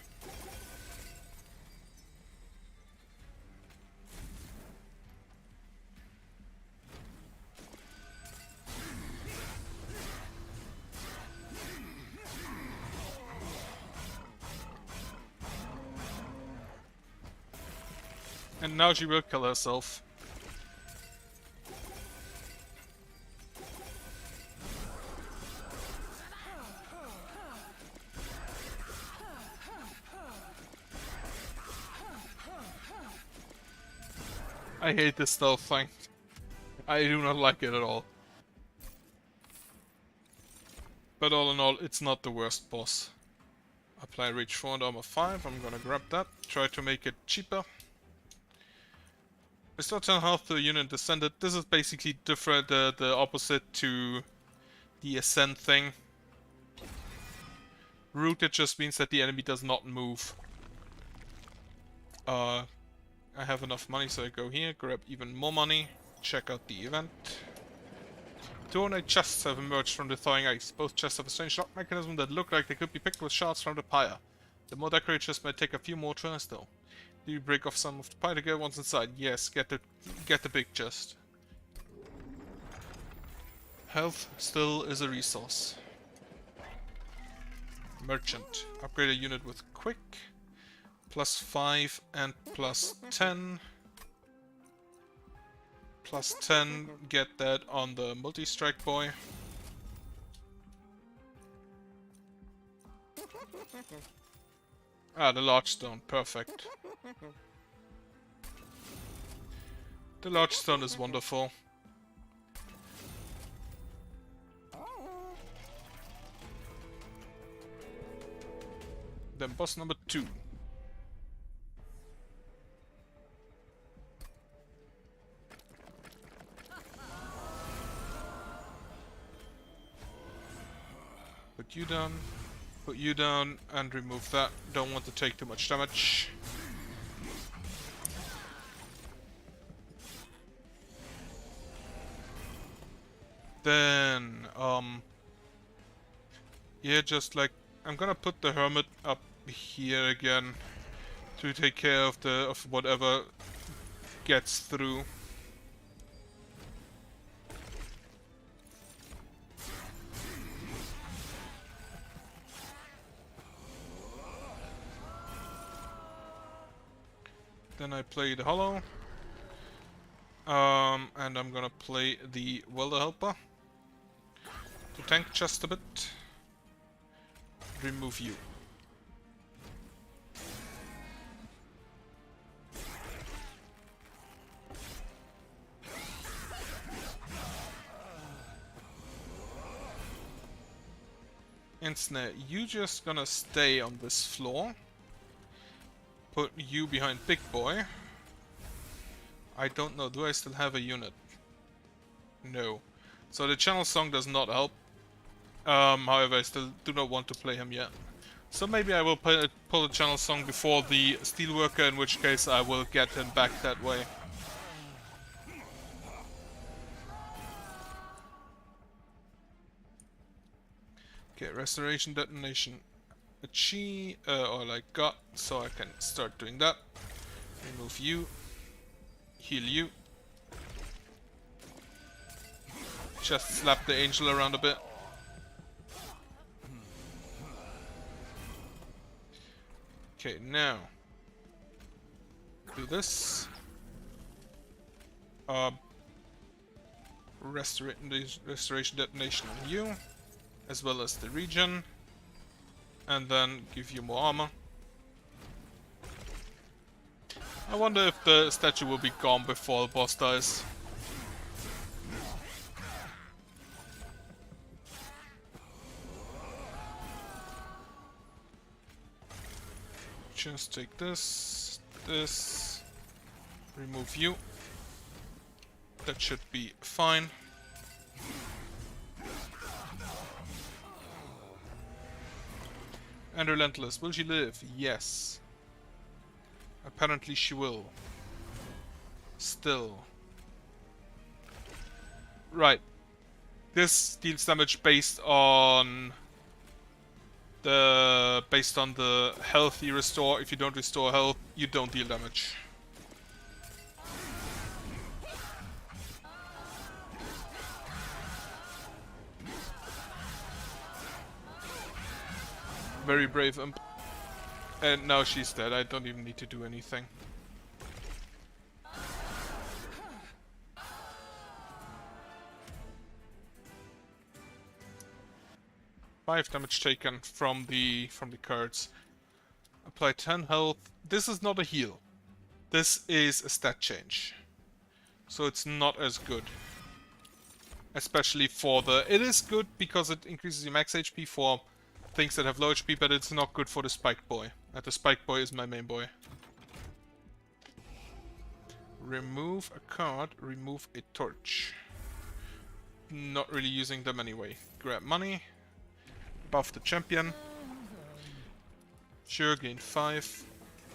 And now she will kill herself. I hate this stealth thing. I do not like it at all. But all in all, it's not the worst boss. Apply reach 4 and armor 5. I'm gonna grab that. Try to make it cheaper. Restore 10 health to a unit descended. This is basically different, the opposite to the ascend thing. Rooted just means that the enemy does not move. I have enough money, so I go here, grab even more money, check out the event. 2 ornate chests have emerged from the thawing ice. Both chests have a strange lock mechanism that look like they could be picked with shards from the pyre. The more decorated chest might take a few more tries though. Do you break off some of the pyre to get ones inside? Yes, get the big chest. Health still is a resource. Merchant. Upgrade a unit with quick. Plus 5 and plus 10. Plus 10, get that on the multi-strike boy. Ah, the large stone, perfect. The large stone is wonderful. Then boss number 2. Put you down, and remove that. Don't want to take too much damage. Then, yeah, just like, I'm gonna put the hermit up here again to take care of whatever gets through. Then I play the Hollow. And I'm gonna play the Welder Helper. To tank just a bit. Remove you. And Snare, you just gonna stay on this floor. Put you behind Big Boy. I don't know, do I still have a unit? No. So the channel song does not help. However, I still do not want to play him yet. So maybe I will pull the channel song before the Steelworker, in which case I will get him back that way. Okay, Restoration Detonation. Or like got, so I can start doing that. Remove you. Heal you. Just slap the angel around a bit. Okay, now do this. Restoration Detonation on you, as well as the region. And then give you more armor. I wonder if the statue will be gone before the boss dies. Just take this, remove you. That should be fine. And Relentless, will she live? Yes. Apparently she will. Still. Right. This deals damage based on the health you restore. If you don't restore health, you don't deal damage. Very brave imp. And now she's dead, I don't even need to do anything. 5 damage taken from the cards. Apply 10 health. This is not a heal. This is a stat change. So it's not as good. Especially for the... It is good because it increases your max HP for things that have low HP, but it's not good for the Spike Boy. And the Spike Boy is my main boy. Remove a card, remove a torch. Not really using them anyway. Grab money. Buff the champion. Sure, gain 5.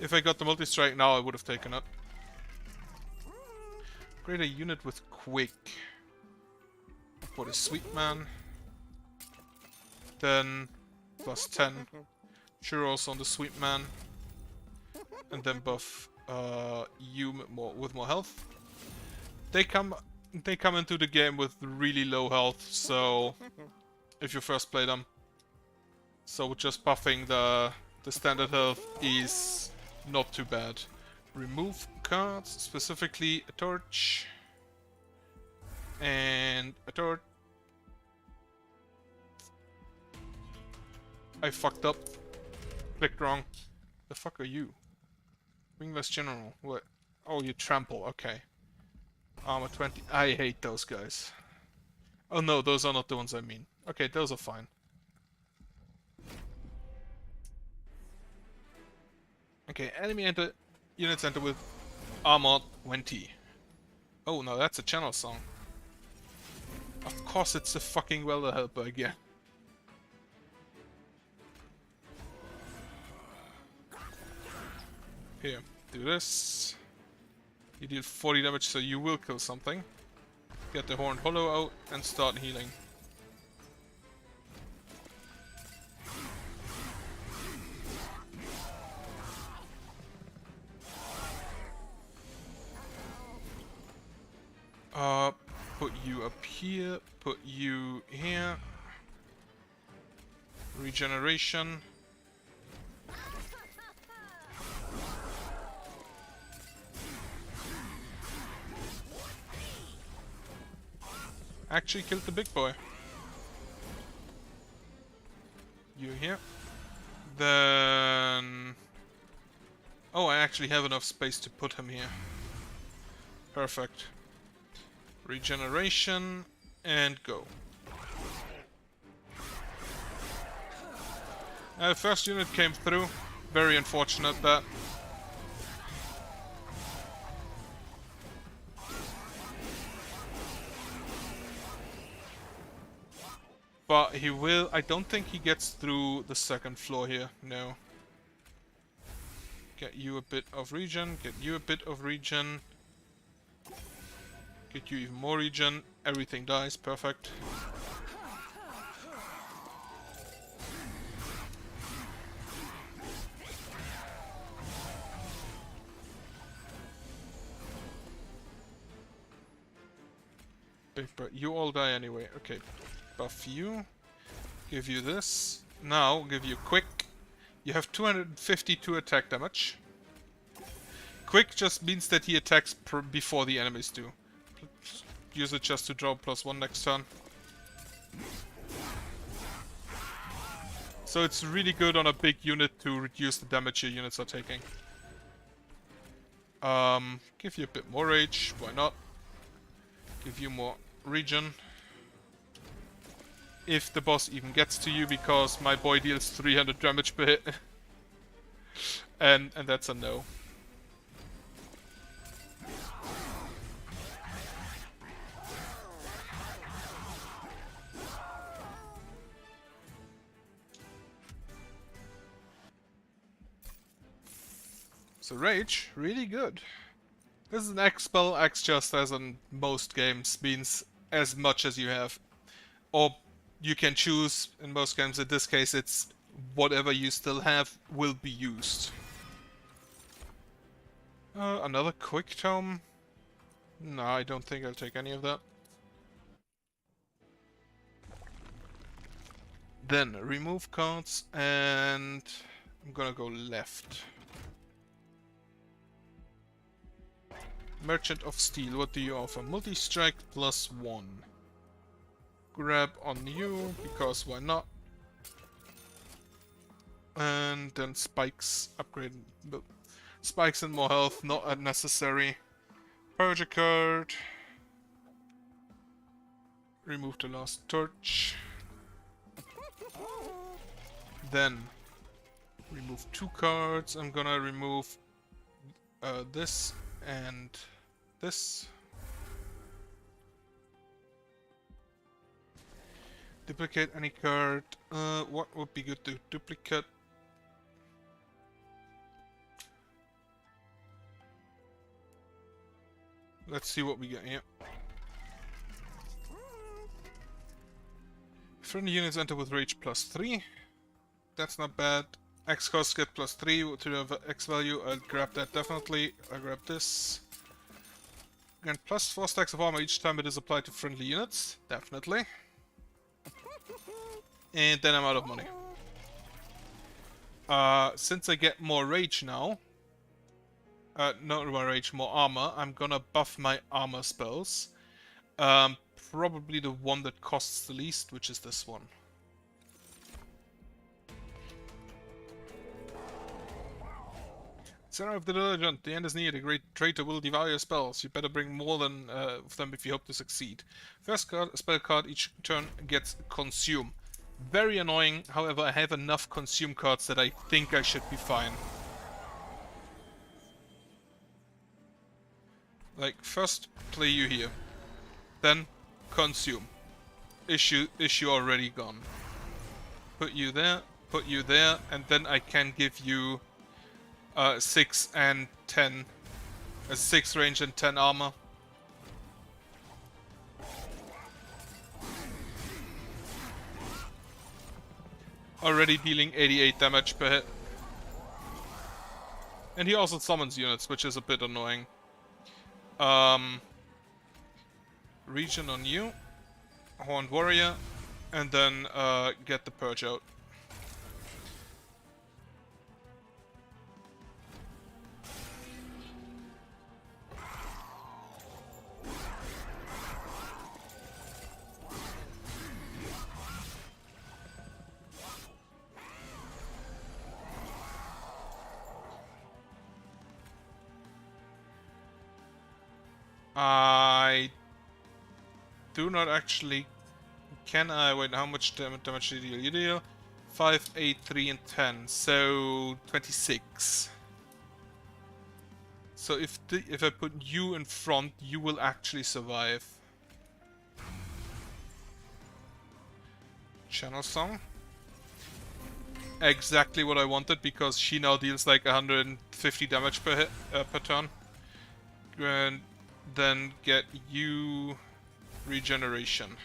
If I got the multi-strike now, I would have taken it. Create a unit with Quick. For the Sweet Man. Then plus 10. Sure, also on the Sweet Man. And then buff you with more health. They come into the game with really low health, so if you first play them. So just buffing the standard health is not too bad. Remove cards, specifically a torch. And a torch. I fucked up. Clicked wrong. The fuck are you? Wingless General. What? Oh, you trample. Okay. Armor 20. I hate those guys. Oh no, those are not the ones I mean. Okay, those are fine. Okay, enemy units enter with armor 20. Oh no, that's a channel song. Of course it's the fucking Welder Helper again. Here, do this. You deal 40 damage, so you will kill something. Get the Horned Hollow out and start healing. Put you up here, put you here. Regeneration. Actually killed the big boy. You here. Then... Oh, I actually have enough space to put him here. Perfect. Regeneration, and go. First unit came through. Very unfortunate that. But he will... I don't think he gets through the second floor here. No. Get you a bit of regen. Get you a bit of regen. Get you even more regen. Everything dies. Perfect. But you all die anyway. Okay. Buff you. Give you this. Now give you quick. You have 252 attack damage. Quick just means that he attacks before the enemies do. Use it just to draw +1 next turn. So it's really good on a big unit to reduce the damage your units are taking. Give you a bit more rage, why not? Give you more regen. If the boss even gets to you, because my boy deals 300 damage per hit. and that's a no. So rage, really good. This is an X spell. X just as in most games means as much as you have. Or you can choose in most games. In this case it's whatever you still have will be used. Another quick tome? No, I don't think I'll take any of that. Then remove cards and I'm gonna go left. Merchant of Steel, what do you offer? Multi-strike +1. Grab on you, because why not? And then spikes, upgrade. Spikes and more health, not unnecessary. Purge a card. Remove the last torch. Then remove 2 cards. I'm gonna remove this and this. Duplicate any card. What would be good to duplicate? Let's see what we get here. Friendly units enter with rage +3. That's not bad. X cost get +3 to the X value. I'll grab that definitely. I'll grab this. Grant +4 stacks of armor each time it is applied to friendly units. Definitely. And then I'm out of money. Since I get more rage now, not more rage, more armor, I'm gonna buff my armor spells. Probably the one that costs the least, which is this one. Center of the Diligent, the end is near. The great traitor will devour your spells. You better bring more than of them if you hope to succeed. First card, spell card each turn gets consume. Very annoying, however I have enough consume cards that I think I should be fine. Like, first play you here. Then consume. Issue already gone. Put you there, and then I can give you 6 and 10. 6 range and 10 armor. Already dealing 88 damage per hit. And he also summons units, which is a bit annoying. Region on you. Horned Warrior. And then get the Purge out. I do not actually... Can I? Wait, how much damage did you deal? 5, 8, 3, and 10. So 26. So if I put you in front, you will actually survive. Channel Song. Exactly what I wanted, because she now deals like 150 damage per hit, per turn. And then get you regeneration.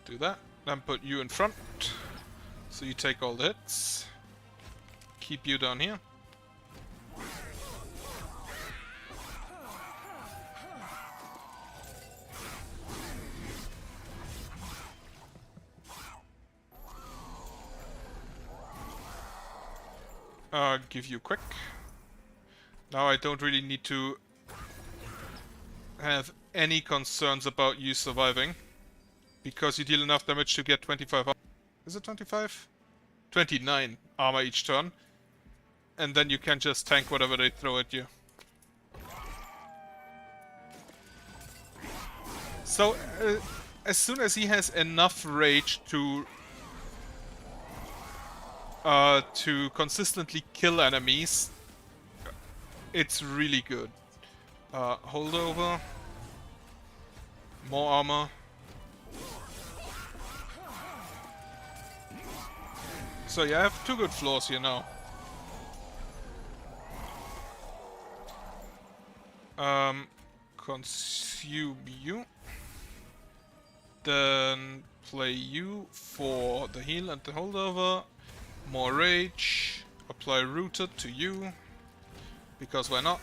Do that, then put you in front, so you take all the hits. Keep you down here. Give you quick. Now I don't really need to have any concerns about you surviving, because you deal enough damage to get 25 armor. Is it 25? 29 armor each turn. And then you can just tank whatever they throw at you. So, as soon as he has enough rage to consistently kill enemies, it's really good. Holdover. More armor. So yeah, I have 2 good floors here now. Consume you. Then play you for the heal and the holdover. More rage. Apply rooted to you. Because why not?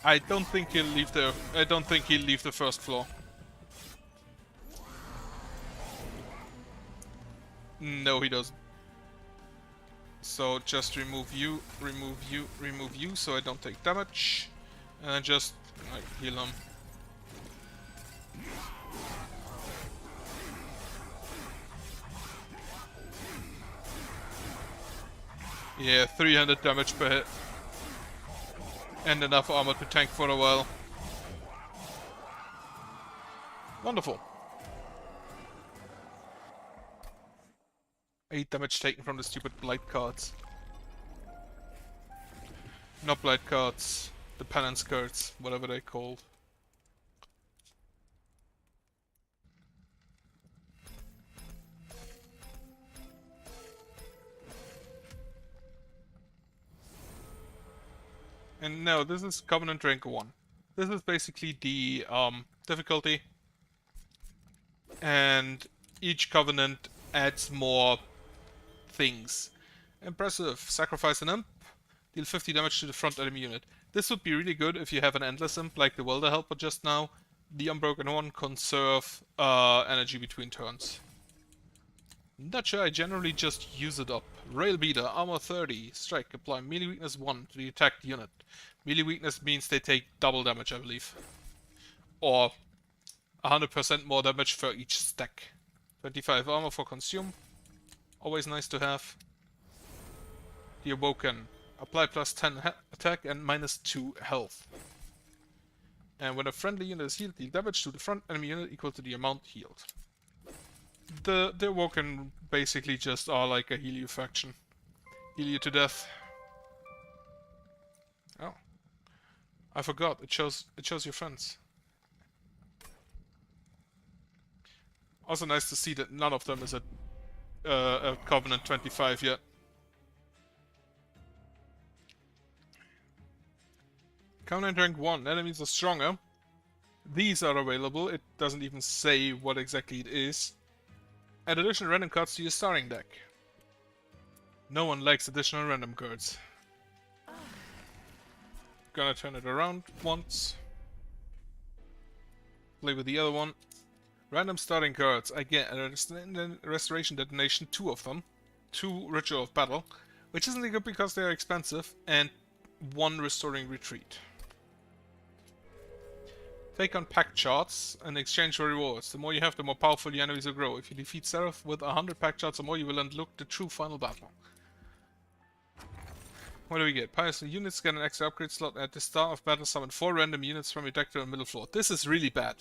I don't think he'll leave the first floor. No, he doesn't. So just remove you, so I don't take damage. And just heal him. Yeah, 300 damage per hit. And enough armor to tank for a while. Wonderful. 8 damage taken from the stupid blight cards. Not blight cards, the penance cards, whatever they're called. And no, this is Covenant Rank 1. This is basically the difficulty. And each Covenant adds more things. Impressive. Sacrifice an imp. Deal 50 damage to the front enemy unit. This would be really good if you have an endless imp like the Welder Helper just now. The Unbroken one conserve energy between turns. Not sure, I generally just use it up. Rail Beater, armor 30, strike, apply melee weakness 1 to the attacked unit. Melee weakness means they take double damage, I believe. Or 100% more damage for each stack. 25 armor for consume. Always nice to have. The Awoken, apply plus 10 attack and minus 2 health. And when a friendly unit is healed, deal damage to the front enemy unit equal to the amount healed. The Awoken basically just are like a heal you faction. Heal you to death. Oh. I forgot, it shows your friends. Also nice to see that none of them is at Covenant 25 yet. Covenant rank 1, enemies are stronger. These are available, it doesn't even say what exactly it is. Add additional random cards to your starting deck. No one likes additional random cards. Gonna turn it around once. Play with the other one. Random starting cards. I get a Restoration Detonation, 2 of them. 2 Ritual of Battle, which isn't good because they're expensive, and 1 Restoring Retreat. Take on pack charts and exchange for rewards. The more you have, the more powerful your enemies will grow. If you defeat Seraph with 100 pack charts or more, you will unlock the true final battle. What do we get? Pious units get an extra upgrade slot at the start of battle. Summon 4 random units from your deck to the middle floor. This is really bad.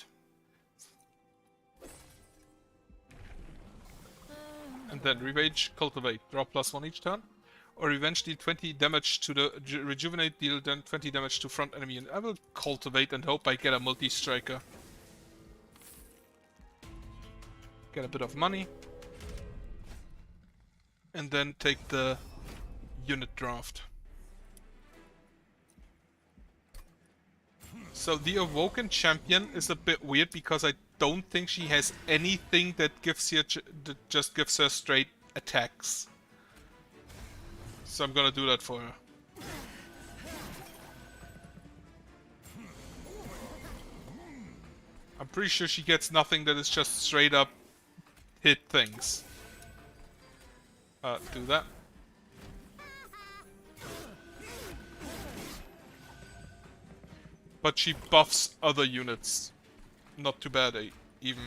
And then Revenge, Cultivate. Draw +1 each turn. Or Revenge, deal 20 damage to the Rejuvenate, deal then 20 damage to front enemy unit. I will Cultivate and hope I get a multi-striker. Get a bit of money. And then take the unit draft. So the Awoken champion is a bit weird because I don't think she has anything that gives her that just gives her straight attacks. So I'm gonna do that for her. I'm pretty sure she gets nothing that is just straight up hit things. Do that. But she buffs other units. Not too bad, even.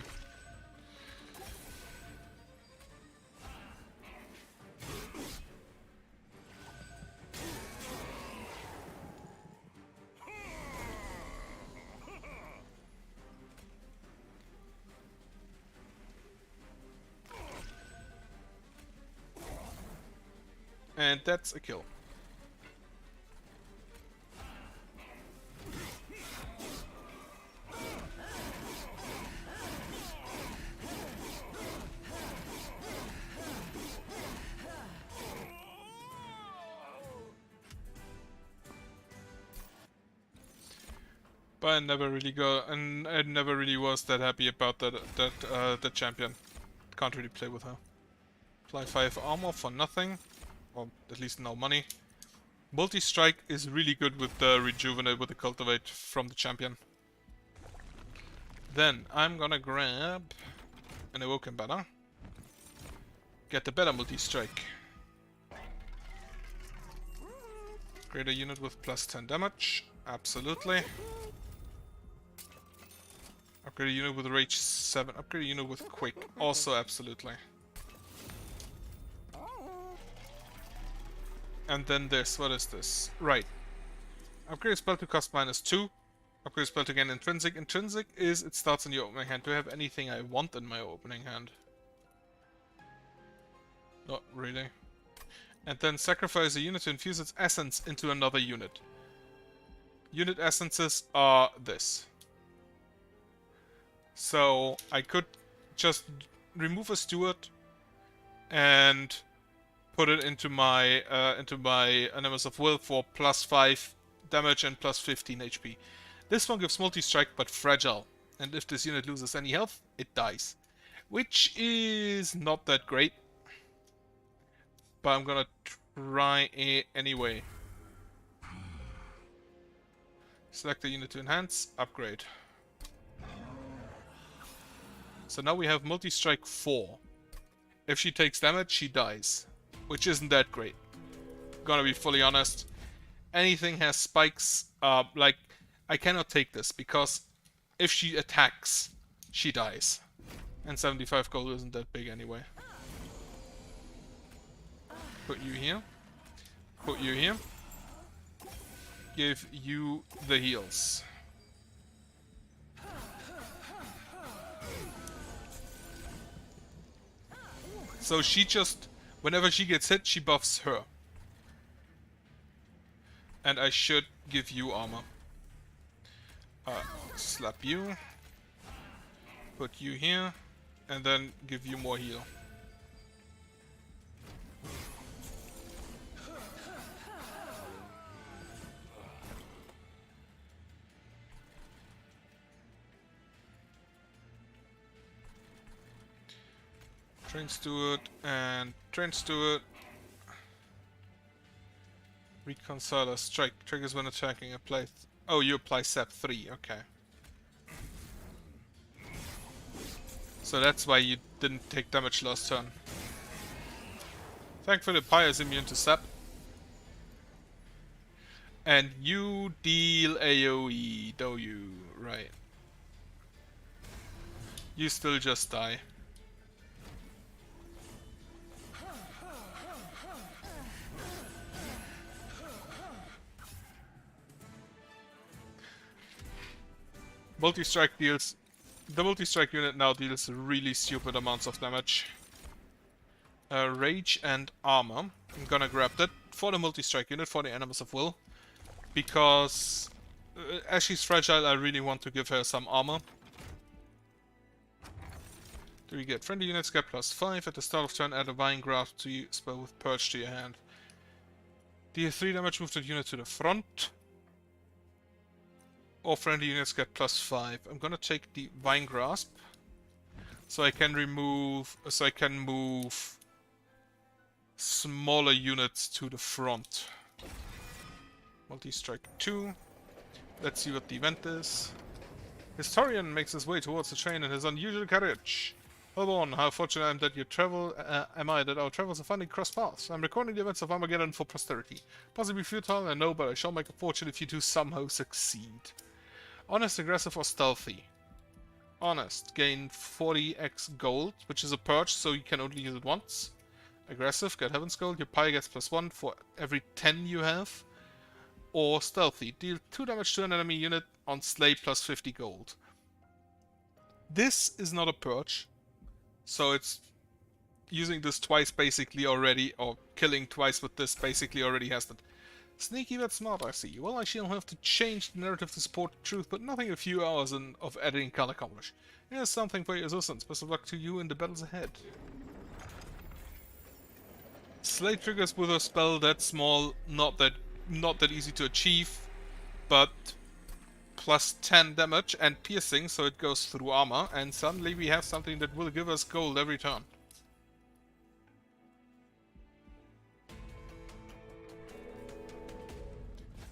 And that's a kill. But I never really and I never really was that happy about that champion. Can't really play with her. Apply 5 armor for nothing. Or at least no money. Multi-strike is really good with the rejuvenate, with the cultivate from the champion. Then I'm gonna grab an awoken banner. Get the better multi-strike. Upgrade a unit with plus 10 damage. Absolutely. Upgrade a unit with rage 7. Upgrade a unit with quick. Also absolutely. And then this. What is this? Right. Upgrade a spell to cost -2. Upgrade a spell to gain intrinsic. Intrinsic is it starts in your opening hand. Do I have anything I want in my opening hand? Not really. And then sacrifice a unit to infuse its essence into another unit. Unit essences are this. So I could just remove a steward and put it into my Animus of Will for +5 damage and +15 HP. This one gives multi-strike but fragile, and if this unit loses any health, it dies, which is not that great. But I'm gonna try it anyway. Select the unit to enhance, upgrade. So now we have multi-strike 4. If she takes damage, she dies, which isn't that great. Gonna be fully honest. Anything has spikes, like, I cannot take this, because if she attacks, she dies. And 75 gold isn't that big anyway. Put you here. Put you here. Give you the heals. So she just, whenever she gets hit, she buffs her. And I should give you armor. Slap you. Put you here. And then give you more heal. Train Steward and Train Steward. Reconciler strike. Triggers when attacking. Apply. Oh, you apply SAP 3. Okay. So that's why you didn't take damage last turn. Thankfully, Pyre is immune to SAP. And you deal AoE, do you? Right. You still just die. Multi-strike deals... The multi-strike unit now deals really stupid amounts of damage. Rage and armor. I'm gonna grab that for the multi-strike unit, for the Animus of Will. Because as she's fragile, I really want to give her some armor. Do we get friendly units get +5 at the start of turn, add a Vine Graft to you, spell with Purge to your hand. Deal 3 damage, move that unit to the front. Or friendly units get +5. I'm gonna take the Vine Grasp. So I can remove... So I can move... smaller units to the front. Multi-strike 2. Let's see what the event is. Historian makes his way towards the train in his unusual carriage. Hold on, how fortunate I am that that our travels are finally cross paths. I'm recording the events of Armageddon for posterity. Possibly futile, I know, but I shall make a fortune if you two somehow succeed. Honest, aggressive, or stealthy? Honest. Gain 40x gold, which is a purge, so you can only use it once. Aggressive, get Heaven's Gold. Your Pyre gets +1 for every 10 you have. Or stealthy. Deal 2 damage to an enemy unit on slay +50 gold. This is not a purge. So it's using this twice basically already, or killing twice with this basically already has that. Sneaky but smart, I see. Well, I shall have to change the narrative to support the truth, but nothing a few hours of editing can accomplish. Here's something for your assistance. Best of luck to you in the battles ahead. Slay triggers with a spell that small, not that easy to achieve, but +10 damage and piercing, so it goes through armor, and suddenly we have something that will give us gold every turn.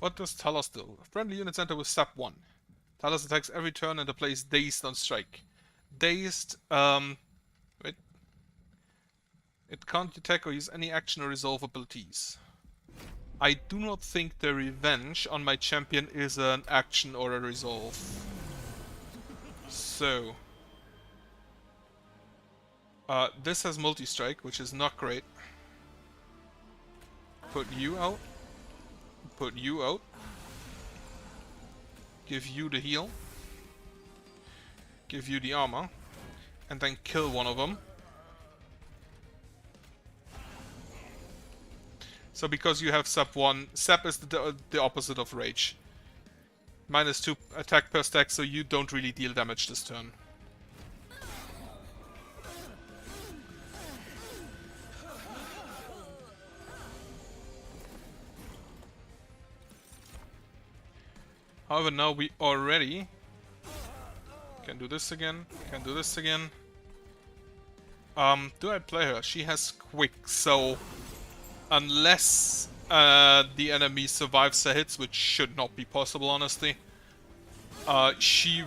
What does Talos do? Friendly units enter with sub 1. Talos attacks every turn and plays Dazed on strike. Dazed, wait. It can't attack or use any action or resolve abilities. I do not think the Revenge on my champion is an action or a resolve. So... this has multi-strike, which is not great. Put you out. Put you out. Give you the heal. Give you the armor. And then kill one of them. So because you have sub 1, sap is the opposite of rage. -2 attack per stack, so you don't really deal damage this turn. However, now we already can do this again, can do this again. Do I play her? She has quick, so unless the enemy survives the hits, which should not be possible, honestly, she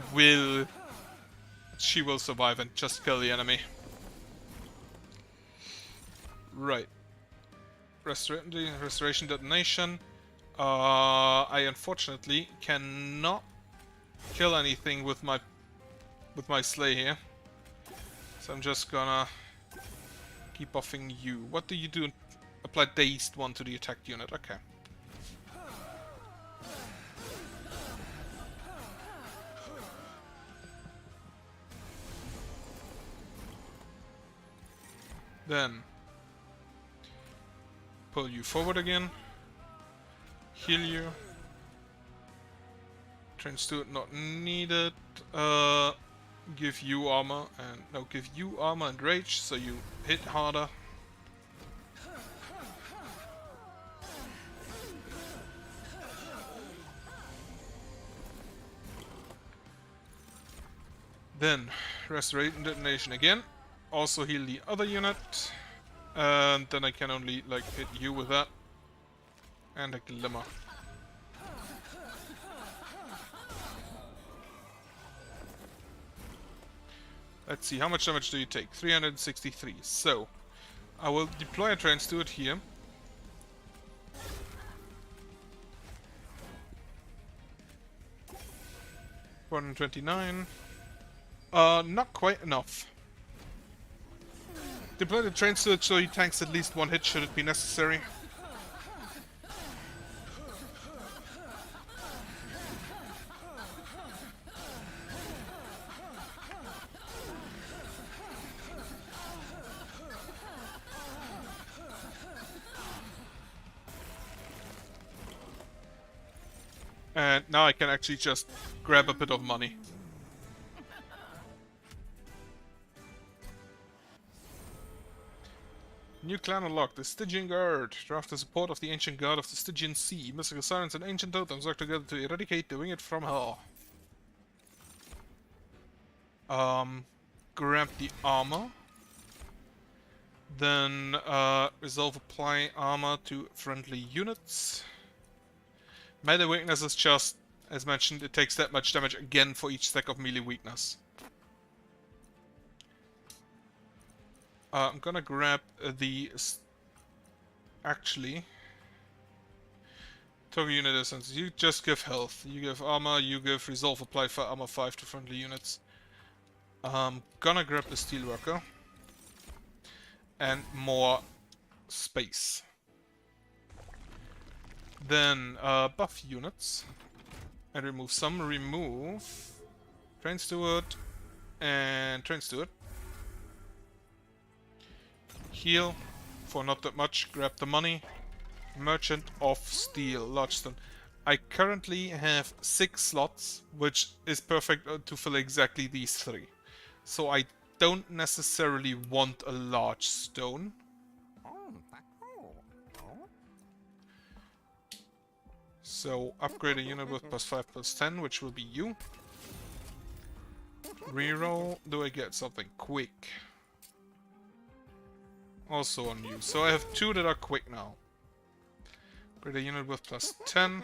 will survive and just kill the enemy. Right. Restoration detonation. I unfortunately cannot kill anything with my sleigh here, so I'm just gonna keep buffing you. What do you do? Apply Dazed 1 to the attacked unit. Okay. Then pull you forward again. Heal you. Train Steward not needed. Give you armor and no, give you armor and rage, so you hit harder. Then Restoration Detonation again. Also heal the other unit. And then I can only like hit you with that. And a Glimmer. Let's see, how much damage do you take? 363. So, I will deploy a Train Steward here. $129. Not quite enough. Deploy the Train Steward so he tanks at least one hit should it be necessary. And now I can actually just grab a bit of money. New clan unlocked, the Stygian Guard. Draft the support of the ancient god of the Stygian Sea. Mystical sirens and ancient totems work together to eradicate the winged from hell. Grab the armor. Then resolve apply armor to friendly units. Melee weakness is just, as mentioned, it takes that much damage again for each stack of melee weakness. I'm gonna grab the... Actually... Target unit essence. You just give health. You give armor, you give resolve apply for armor 5 to friendly units. Gonna grab the steelworker. And more space. Then buff units. And remove some. Remove Train Steward and Train Steward. Heal for not that much. Grab the money. Merchant of Steel, Lodgestone. I currently have 6 slots, which is perfect to fill exactly these 3. So I don't necessarily want a large stone. So upgrade a unit with +5/+10, which will be you. Reroll. Do I get something quick? Also on you. So I have 2 that are quick now. Upgrade a unit with +10.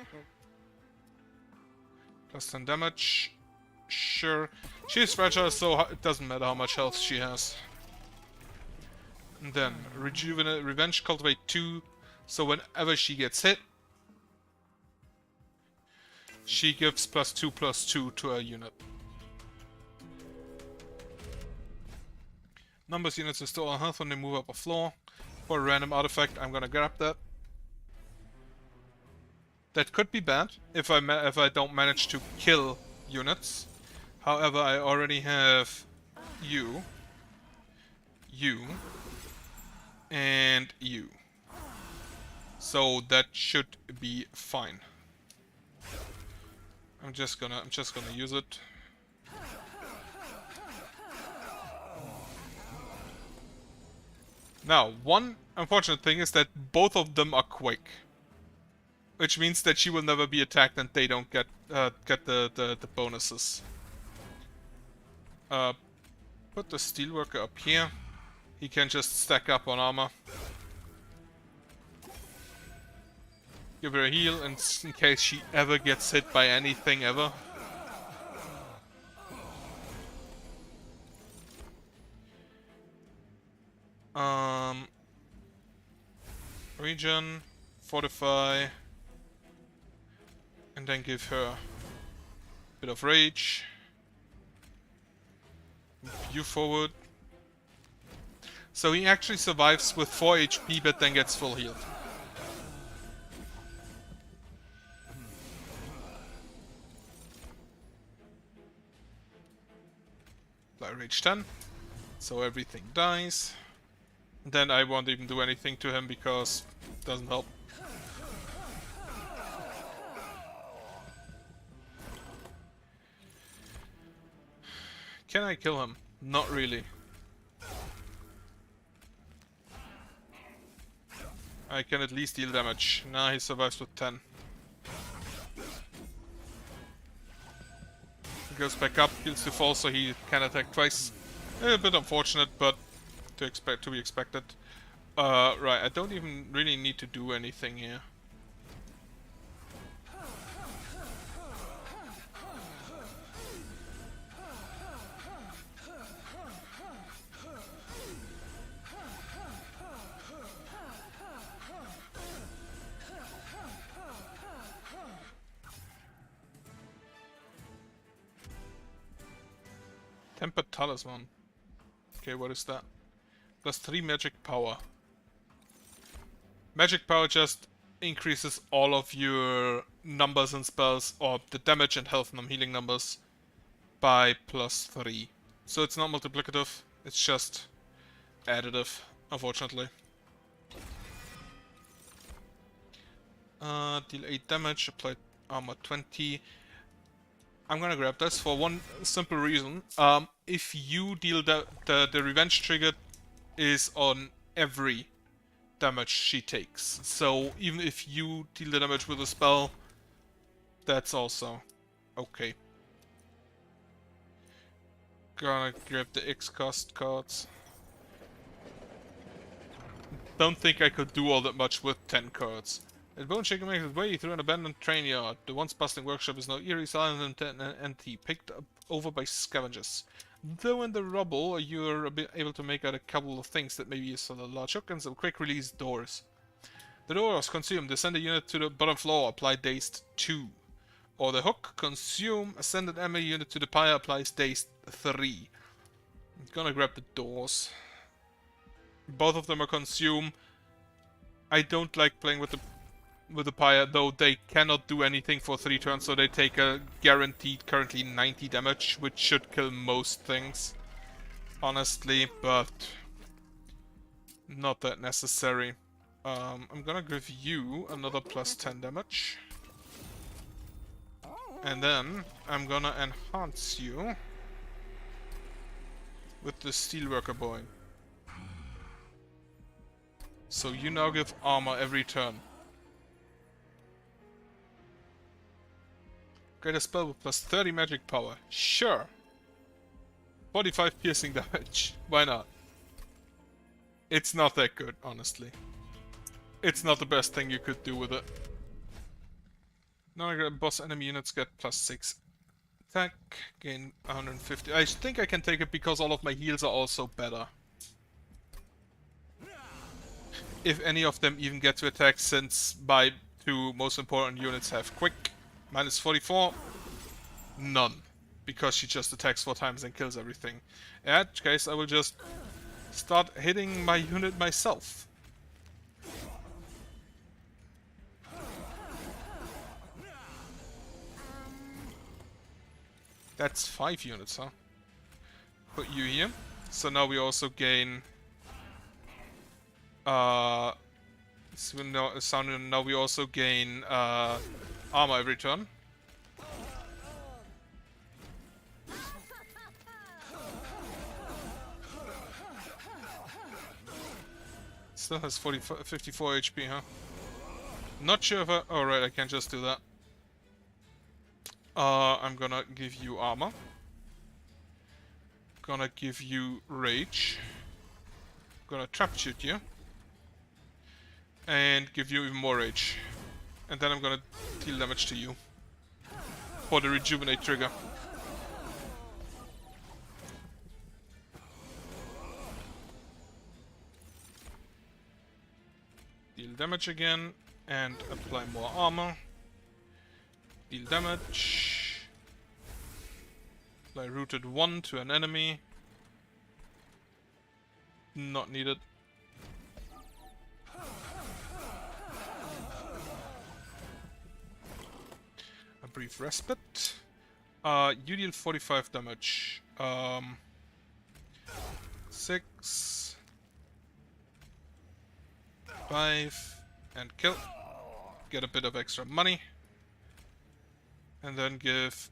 Plus 10 damage. Sure. She's fragile, so it doesn't matter how much health she has. And then, Rejuvenate, Revenge, Cultivate 2. So whenever she gets hit, she gives +2/+2 to her unit. Numbers units restore all health when they move up a floor. For a random artifact, I'm gonna grab that. That could be bad if I don't manage to kill units. However, I already have you, and you. So that should be fine. I'm just gonna use it. Now, one unfortunate thing is that both of them are quick, which means that she will never be attacked and they don't get the bonuses. Put the Steelworker up here. He can just stack up on armor. Give her a heal in case she ever gets hit by anything ever. Regen, fortify, and then give her a bit of rage. You forward. So he actually survives with 4 HP, but then gets full healed. Apply rage 10, so everything dies. Then I won't even do anything to him because it doesn't help. Can I kill him? Not really. I can at least deal damage. Nah, he survives with 10. He goes back up, heals to fall, so he can attack twice. A bit unfortunate, but to be expected. Right, I don't even really need to do anything here. Tempered Talisman. Okay, what is that? +3 magic power. Magic power just increases all of your numbers and spells, or the damage and health and healing numbers, by +3. So it's not multiplicative, it's just additive, unfortunately. Deal 8 damage, apply armor 20. I'm gonna grab this for one simple reason. If you deal the revenge trigger is on every damage she takes. So even if you deal the damage with a spell, that's also okay. Gonna grab the X-cost cards. Don't think I could do all that much with 10 cards. As Bone Shaker makes its way through an abandoned train yard, the once bustling workshop is now eerie, silent, and empty, picked up over by scavengers. Though in the rubble, you're able to make out a couple of things that may be useful: a large hook and some quick-release doors. The door was consumed. Descend a unit to the bottom floor, apply dazed 2. Or the hook, consume, ascend an enemy unit to the pyre, applies dazed 3. I'm gonna grab the doors. Both of them are consume. I don't like playing with the pyre, though they cannot do anything for 3 turns, so they take a guaranteed currently 90 damage, which should kill most things, honestly, but not that necessary. I'm gonna give you another +10 damage, and then I'm gonna enhance you with the Steelworker boy. So you now give armor every turn. Get a spell with +30 magic power. Sure. 45 piercing damage. Why not? It's not that good, honestly. It's not the best thing you could do with it. Now I get boss enemy units get +6 Attack, gain 150. I think I can take it because all of my heals are also better. If any of them even get to attack, since my two most important units have quick. Minus 44. None. Because she just attacks 4 times and kills everything. In that case, I will just start hitting my unit myself. That's 5 units, huh? Put you here. So now we also gain... now we also gain armor every turn. Still has 54 HP, huh? Not sure if I... Oh, right, I can't just do that. I'm gonna give you armor. Gonna give you rage. Gonna trap shoot you. And give you even more rage. And then I'm gonna deal damage to you. For the rejuvenate trigger. Deal damage again. And apply more armor. Deal damage. Apply rooted 1 to an enemy. Not needed. A brief respite. You deal 45 damage. 6, 5, and kill. Get a bit of extra money. And then give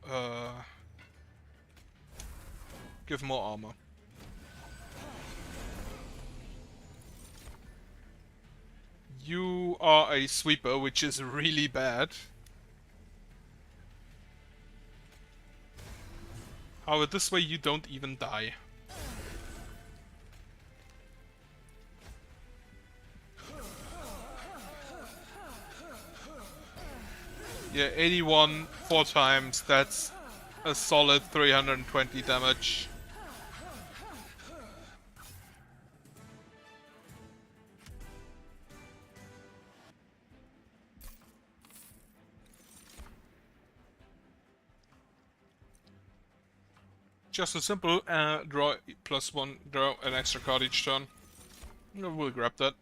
more armor. You are a sweeper, which is really bad. However, this way you don't even die. Yeah, 81 4 times, that's a solid 320 damage. Just a simple draw +1, draw an extra card each turn. We'll grab that.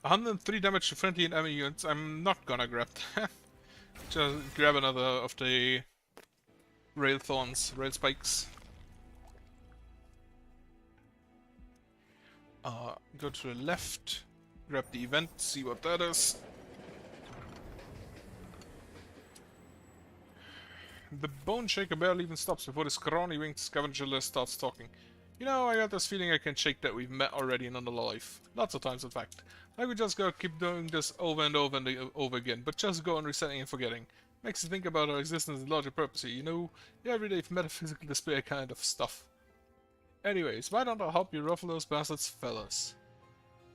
103 damage to friendly and enemy units. I'm not gonna grab that. Just grab another of the rail thorns, rail spikes. Go to the left, grab the event, see what that is. The Bone Shaker barely even stops before the scrawny winged scavenger list starts talking. You know, I got this feeling I can shake that we've met already in another life. Lots of times, in fact. I could just go keep doing this over and over and over again, but just go on resetting and forgetting. Makes you think about our existence and larger purpose here, you know? The everyday metaphysical despair kind of stuff. Anyways, why don't I help you ruffle those bastards, fellas?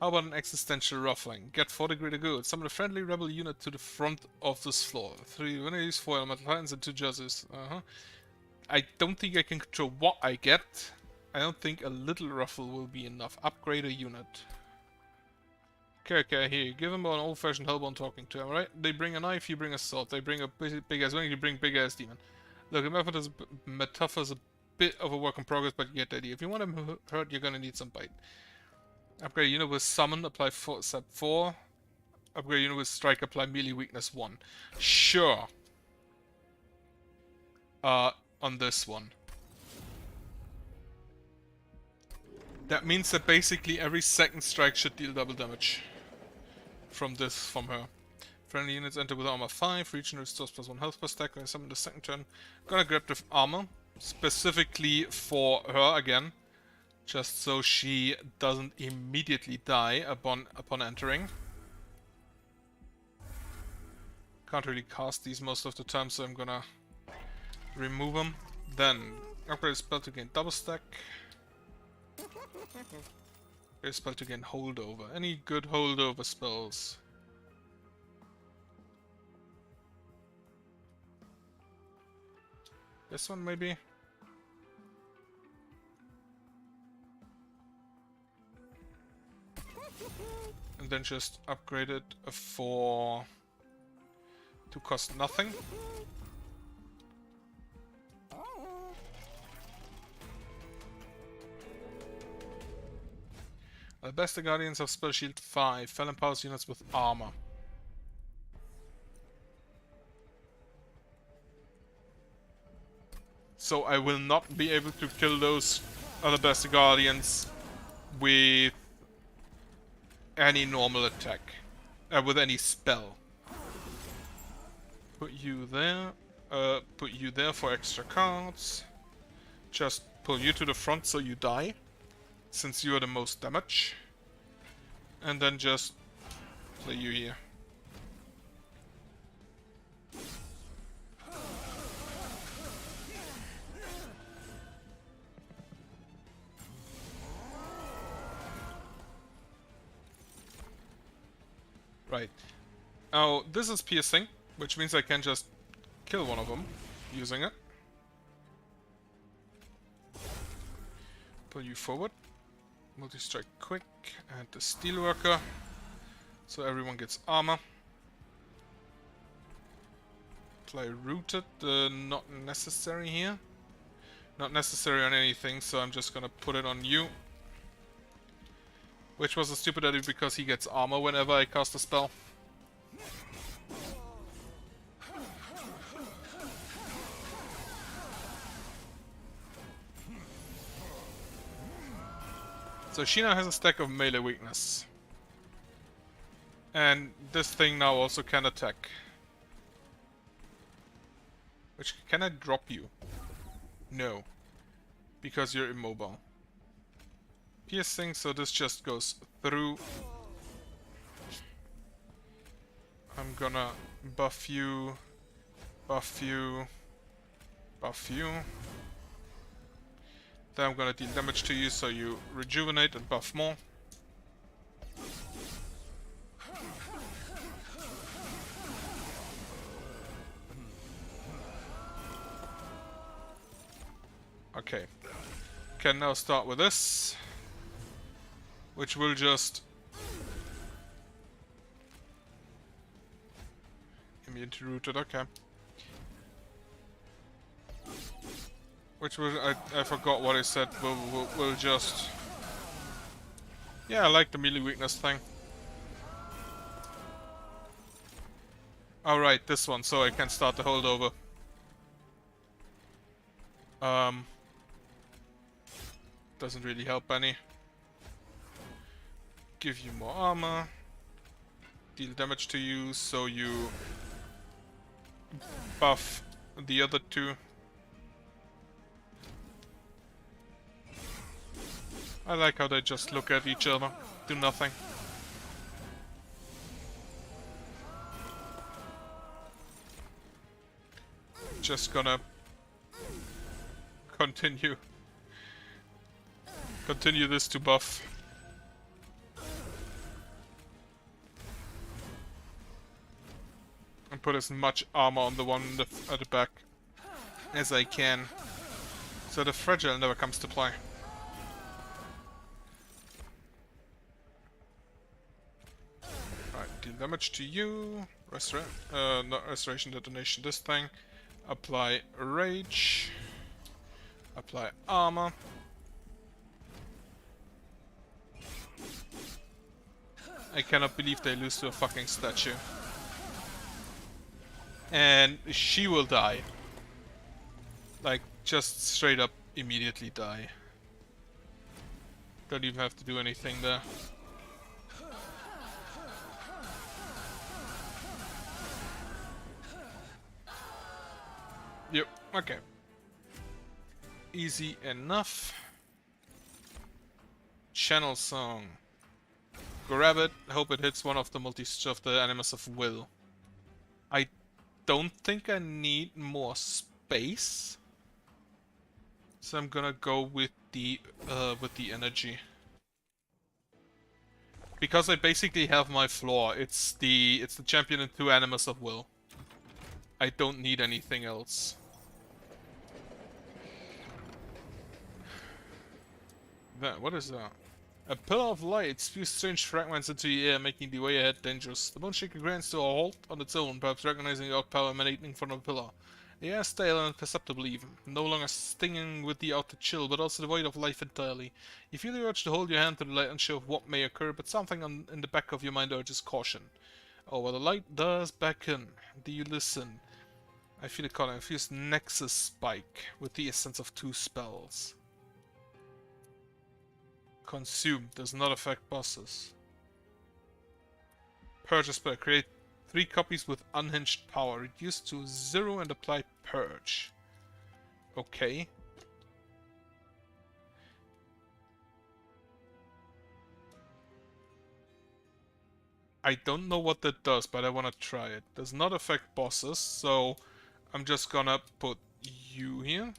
How about an existential ruffling? Get 40 greater good. Summon a friendly rebel unit to the front of this floor. 3 winners, 4 elemental titans, and 2 judges. I don't think I can control what I get. I don't think a little ruffle will be enough. Upgrade a unit. Okay, here. Give them an old-fashioned hellbound talking to, alright? They bring a knife, you bring a sword. They bring a big-ass wing, you bring big-ass demon. Look, Metapha's a bit of a work in progress, but you get the idea. If you want him hurt, you're gonna need some bite. Upgrade unit with summon, apply step 4. Upgrade unit with strike, apply melee weakness 1. Sure. On this one. That means that basically every second strike should deal double damage. From her. Friendly units enter with armor 5, region restores +1 health per stack. When I summon the second turn, gonna grab the armor. Specifically for her again. Just so she doesn't immediately die upon entering. Can't really cast these most of the time, so I'm gonna remove them. Then, upgrade a spell to gain double stack. Upgrade a spell to gain holdover. Any good holdover spells? This one maybe? And then just upgrade it for... to cost nothing. The best Guardians of Spell Shield 5. Fell empowers units with armor. So I will not be able to kill those other best Guardians with any normal attack. With any spell. Put you there. Put you there for extra cards. Just pull you to the front so you die. Since you are the most damage. And then just play you here. Right. Now, this is piercing, which means I can just kill one of them using it. Pull you forward. Multi-strike quick, and the steelworker, so everyone gets armor. Apply rooted, not necessary here. Not necessary on anything, so I'm just gonna put it on you. Which was a stupid idea because he gets armor whenever I cast a spell. So she now has a stack of melee weakness. And this thing now also can attack. Which, can I drop you? No. Because you're immobile. Piercing, so this just goes through. I'm gonna buff you, buff you, buff you. Then I'm gonna deal damage to you so you rejuvenate and buff more. Okay. Can now start with this. Which will just... immune to rooted, okay. Which was, I forgot what I said, we'll just... Yeah, I like the melee weakness thing. Alright, this one, so I can start the holdover. Doesn't really help any. Give you more armor. Deal damage to you, so you buff the other two. I like how they just look at each other, do nothing. Just gonna continue this to buff. And put as much armor on the one at the back as I can. So the fragile never comes to play. Right, deal damage to you. Not restoration detonation, this thing. Apply rage. Apply armor. I cannot believe they lose to a fucking statue. And she will die. Like, just straight up immediately die. Don't even have to do anything there. Yep, okay. Easy enough. Channel song. Grab it, hope it hits one of the animals of will. I don't think I need more space. So I'm gonna go with the energy. Because I basically have my floor. It's the champion and 2 animals of will. I don't need anything else. That, what is that? A pillar of light spews strange fragments into the air, making the way ahead dangerous. The Moonshaker grinds to a halt on its own, perhaps recognizing the odd power emanating from the pillar. The air is stale and imperceptible even, no longer stinging with the outer chill, but also devoid of life entirely. You feel the urge to hold your hand to the light, unsure of what may occur, but something in the back of your mind urges caution. Oh, well, the light does beckon. Do you listen? I feel it calling. I feel Nexus Spike with the essence of 2 spells. Consumed does not affect bosses. Purge a spell. Create 3 copies with unhinged power. Reduce to 0 and apply purge. Okay. I don't know what that does, but I want to try it. Does not affect bosses, so I'm just gonna put you here.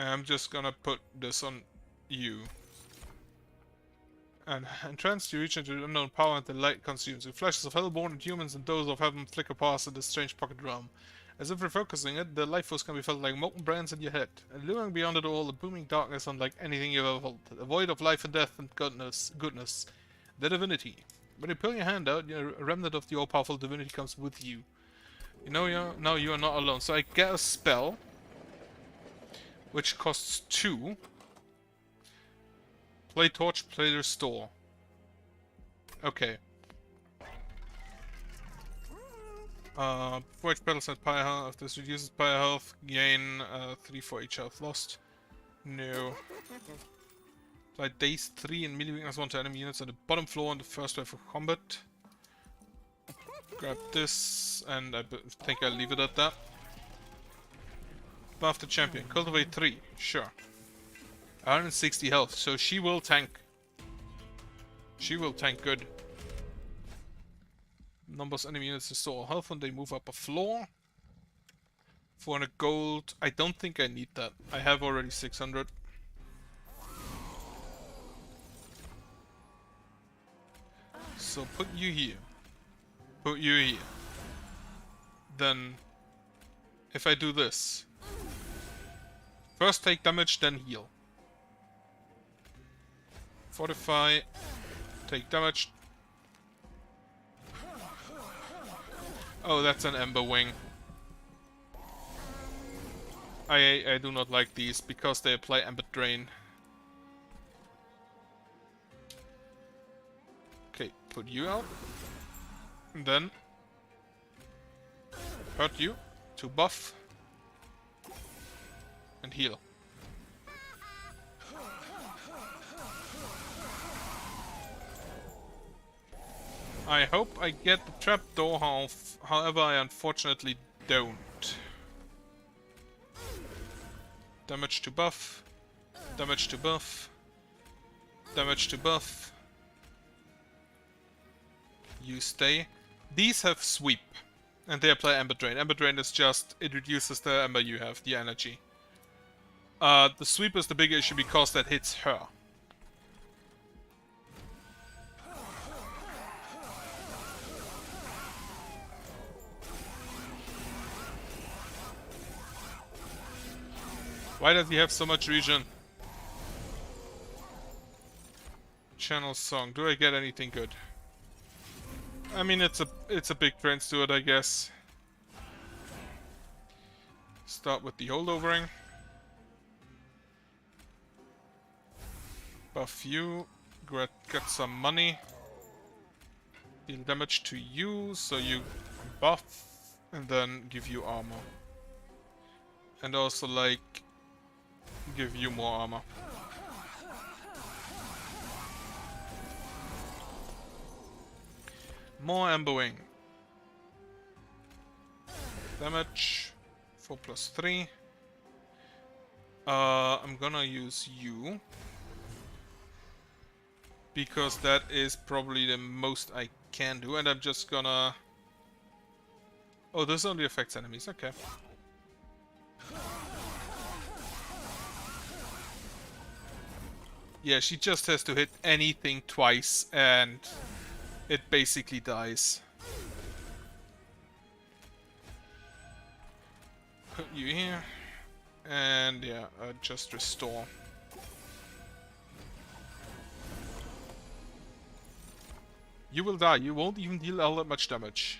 I'm just gonna put this on you. And entranced, you reach into the unknown power and the light consumes you. Flashes of hellborn and humans and those of heaven flicker past in this strange pocket realm. As if refocusing it, the life force can be felt like molten brands in your head. And luring beyond it all, a booming darkness unlike anything you've ever felt. A void of life and death and goodness. The divinity. When you pull your hand out, a remnant of the all-powerful divinity comes with you. You know, now you are not alone. So I get a spell, which costs 2. Play torch, play restore. Okay. Before each battle set pyre health, if this reduces pyre health, gain 3 for each health lost. No. Apply daze 3 and melee weakness 1 to enemy units on the bottom floor on the first wave of combat. Grab this, and I think I'll leave it at that. Buff the champion. Cultivate 3. Sure. 160 health, so she will tank. She will tank good. Numbers enemy units restore health when they move up a floor. 400 gold. I don't think I need that. I have already 600. So put you here. Put you here. Then, if I do this. First take damage, then heal. Fortify. Take damage. Oh, that's an Ember Wing. I do not like these because they apply Ember Drain. Okay, put you out. And then hurt you to buff and heal. I hope I get the trapdoor, however I unfortunately don't. Damage to buff. Damage to buff. Damage to buff. You stay. These have sweep. And they apply Ember Drain. Ember Drain is just, it reduces the ember you have, the energy. The sweep is the big issue because that hits her. Why does he have so much regen? Channel song. Do I get anything good? I mean, it's a big train steward, I guess. Start with the holdovering. Buff you. Get some money. Deal damage to you, so you buff, and then give you armor. And also, like, give you more armor. More Ember Wing. Damage. 4 plus 3. I'm gonna use you. Because that is probably the most I can do. And I'm just gonna... Oh, this only affects enemies. Okay. Yeah, she just has to hit anything twice and it basically dies. Put you here. And yeah, just restore. You will die. You won't even deal all that much damage.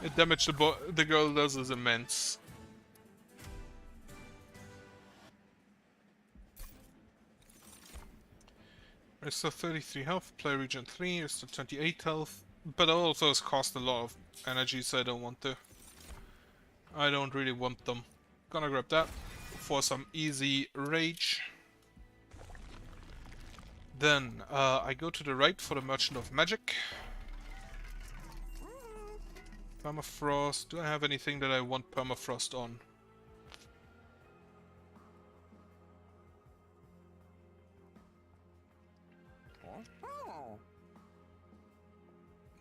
The damage the girl does is immense. Restore 33 health, play region 3, restore 28 health. But it also has cost a lot of energy, so I don't want to. I don't really want them. Gonna grab that for some easy rage. Then I go to the right for the Merchant of Magic. Permafrost. Do I have anything that I want permafrost on?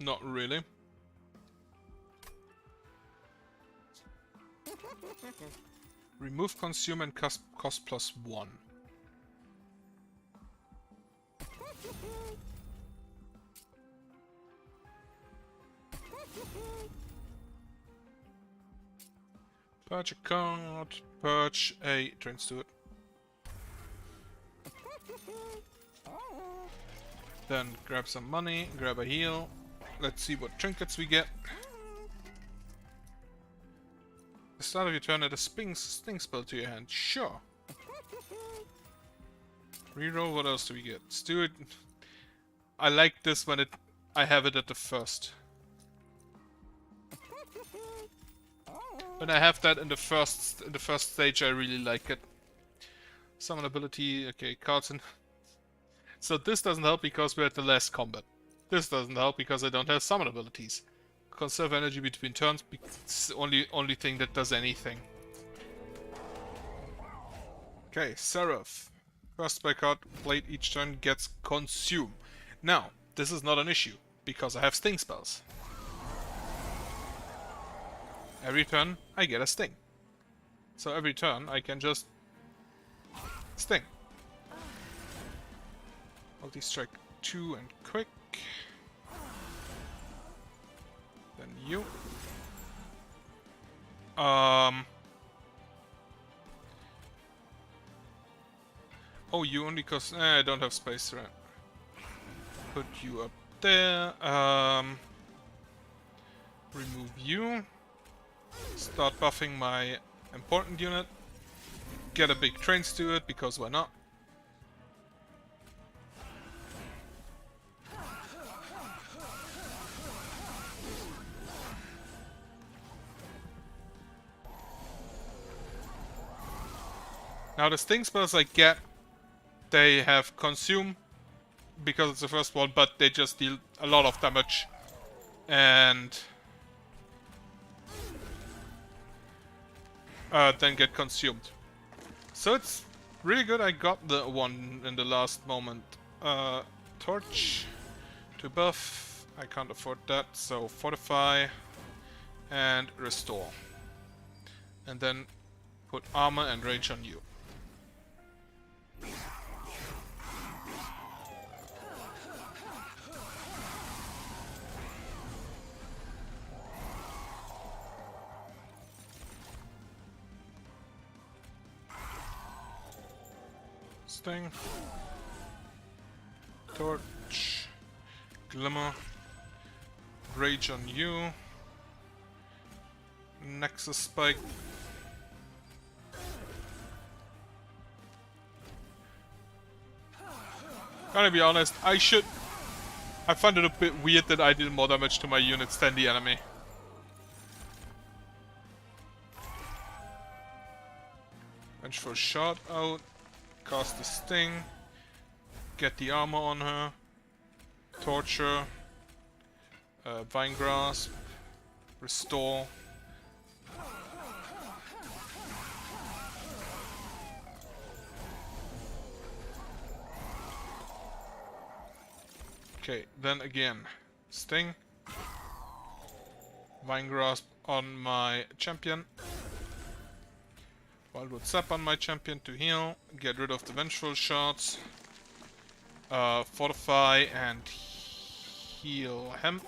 Not really. Remove consume and cost +1. Purge a card, purge a train steward. Then grab some money, grab a heal. Let's see what trinkets we get. The start of your turn, add a sting spell to your hand. Sure. Reroll, what else do we get? Steward. I like this when I have it at the first. When I have that in the first stage, I really like it. Summon ability, okay, cards in. So this doesn't help because we're at the last combat. This doesn't help because I don't have summon abilities. Conserve energy between turns, it's the only thing that does anything. Okay, Seraph. First by card played each turn gets consume. Now, this is not an issue, because I have sting spells. Every turn, I get a sting. So every turn, I can just sting. Multi-strike 2 and quick. Then you. Oh, you only cost... I don't have space, right? Put you up there. Remove you. Start buffing my important unit. Get a big train steward, because why not? Now the sting spells I get, they have consume, because it's the first one, but they just deal a lot of damage. And then get consumed. So it's really good. I got the one in the last moment. Torch to buff. I can't afford that, so fortify and restore. And then put armor and rage on you. Sting. Torch. Glimmer. Rage on you. Nexus Spike. Gotta be honest, I find it a bit weird that I did more damage to my units than the enemy. Vengeful Shot out. Cast the Sting. Get the armor on her. Torture. Vine Grasp. Restore. Okay, then again. Sting. Vine Grasp. on my champion. Wildwood Sap on my champion to heal. Get rid of the Vengeful Shards. Fortify and heal him.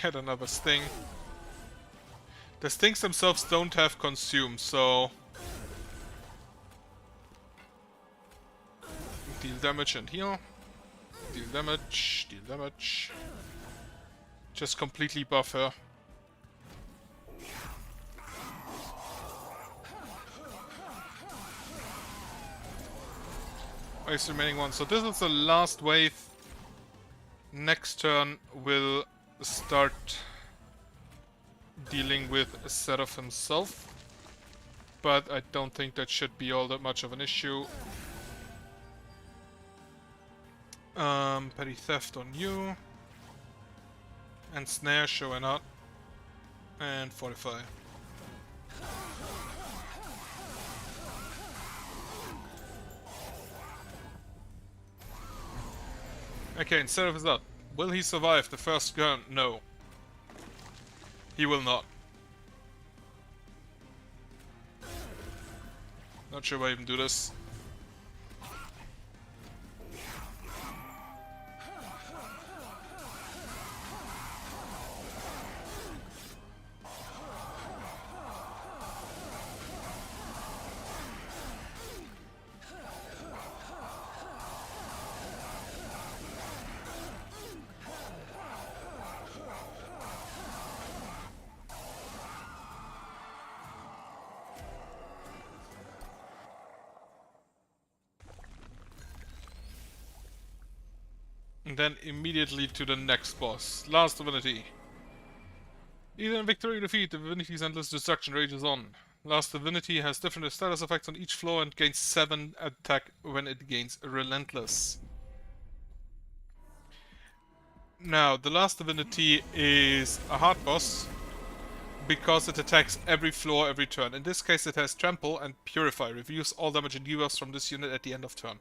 Get another sting. The stings themselves don't have consume, so deal damage and heal. Deal damage, deal damage. Just completely buff her. Waste remaining one. So this is the last wave. Next turn will start dealing with Seraph himself. But I don't think that should be all that much of an issue. Petty Theft on you. And Snare showing up. And Fortify. Okay, and Seraph is up. Will he survive the first gun? No. He will not. Not sure why I even do this. And then immediately to the next boss. Last Divinity. Either in victory or defeat, the Divinity's endless destruction rages on. Last Divinity has different status effects on each floor and gains 7 attack when it gains Relentless. Now, the Last Divinity is a hard boss because it attacks every floor every turn. In this case it has Trample and Purify, reviews all damage and debuffs from this unit at the end of turn.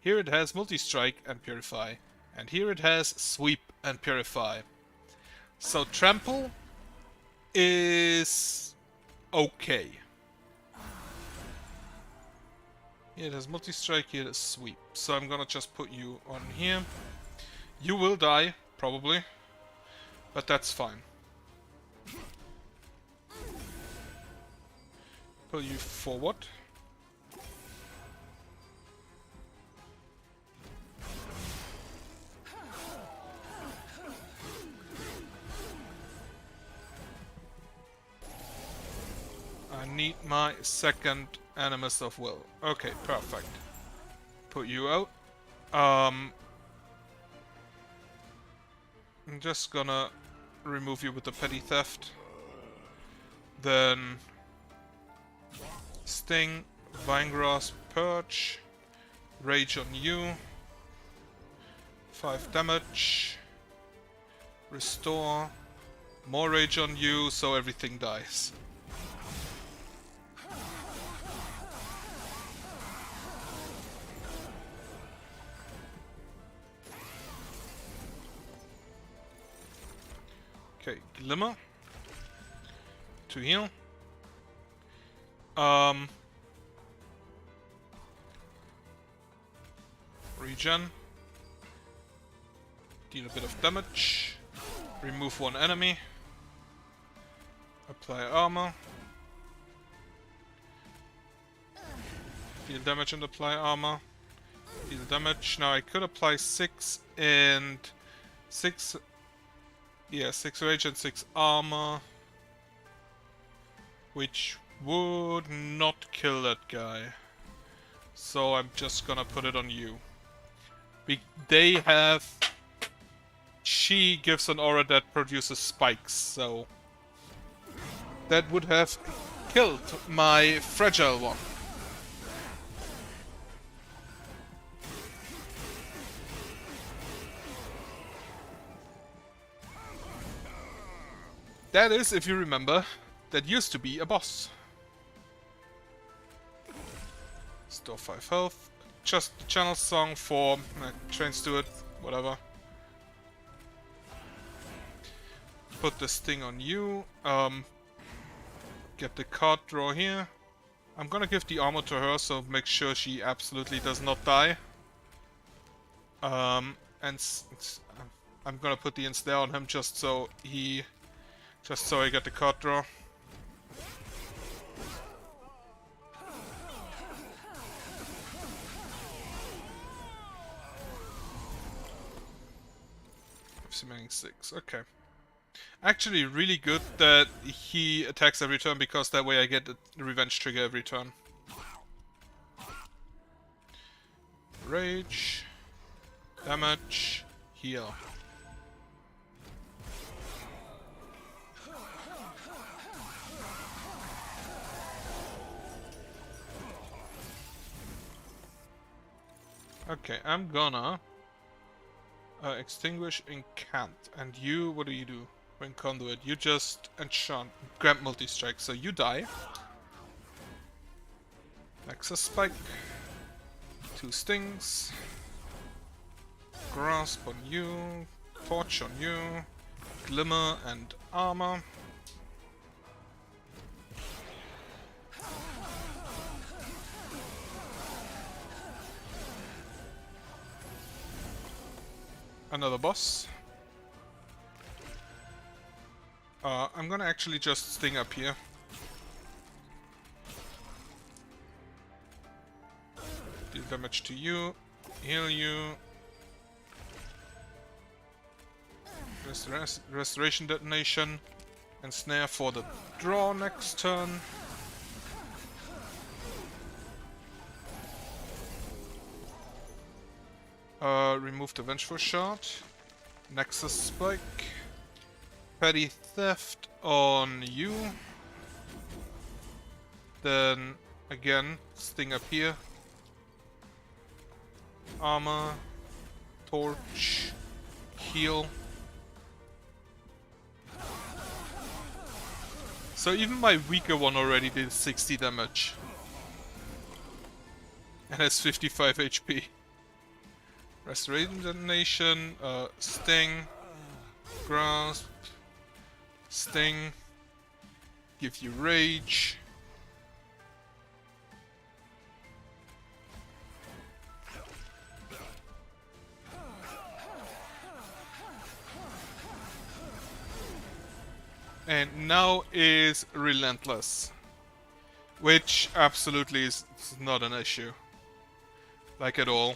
Here it has Multi-Strike and Purify. And here it has Sweep and Purify. So Trample is okay. Here it has Multi-Strike, here it has Sweep. So I'm gonna just put you on here. You will die, probably. But that's fine. Pull you forward. I need my second Animus of Will. Okay, perfect. Put you out. I'm just gonna remove you with the Petty Theft. Then Sting, Vinegrass, Purge, Rage on you. 5 damage. Restore. More Rage on you, so everything dies. Okay, Glimmer to heal. Regen. Deal a bit of damage. Remove one enemy. Apply armor. Deal damage and apply armor. Deal damage. Now I could apply 6 and 6. Yeah, 6 rage and 6 armor. Which would not kill that guy. So I'm just gonna put it on you. They have... She gives an aura that produces spikes, so... That would have killed my fragile one. That is, if you remember, that used to be a boss. Restore 5 health. Just the channel song for Train Steward, whatever. Put this thing on you. Get the card draw here. I'm gonna give the armor to her, so make sure she absolutely does not die. And I'm gonna put the ensnare on him just so I get the card draw. Remaining 6. Okay. Actually, really good that he attacks every turn because that way I get the revenge trigger every turn. Rage, damage, heal. Okay, I'm gonna extinguish incant. And you, what do? When conduit, you just enchant, grab multi-strike, so you die. Nexus spike. 2 stings. Grasp on you. Torch on you. Glimmer and armor. Another boss. I'm gonna actually just sting up here. Deal damage to you. Heal you. Restoration detonation. And snare for the draw next turn. Remove the Vengeful Shard. Nexus Spike. Petty Theft on you. Then, again, Sting up here. Armor. Torch. Heal. So even my weaker one already did 60 damage. And has 55 HP. Restoration detonation, sting, grasp, sting, give you rage. And now is relentless, which absolutely is not an issue, like at all.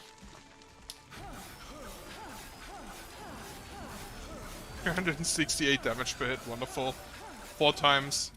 168 damage per hit, wonderful. 4 times.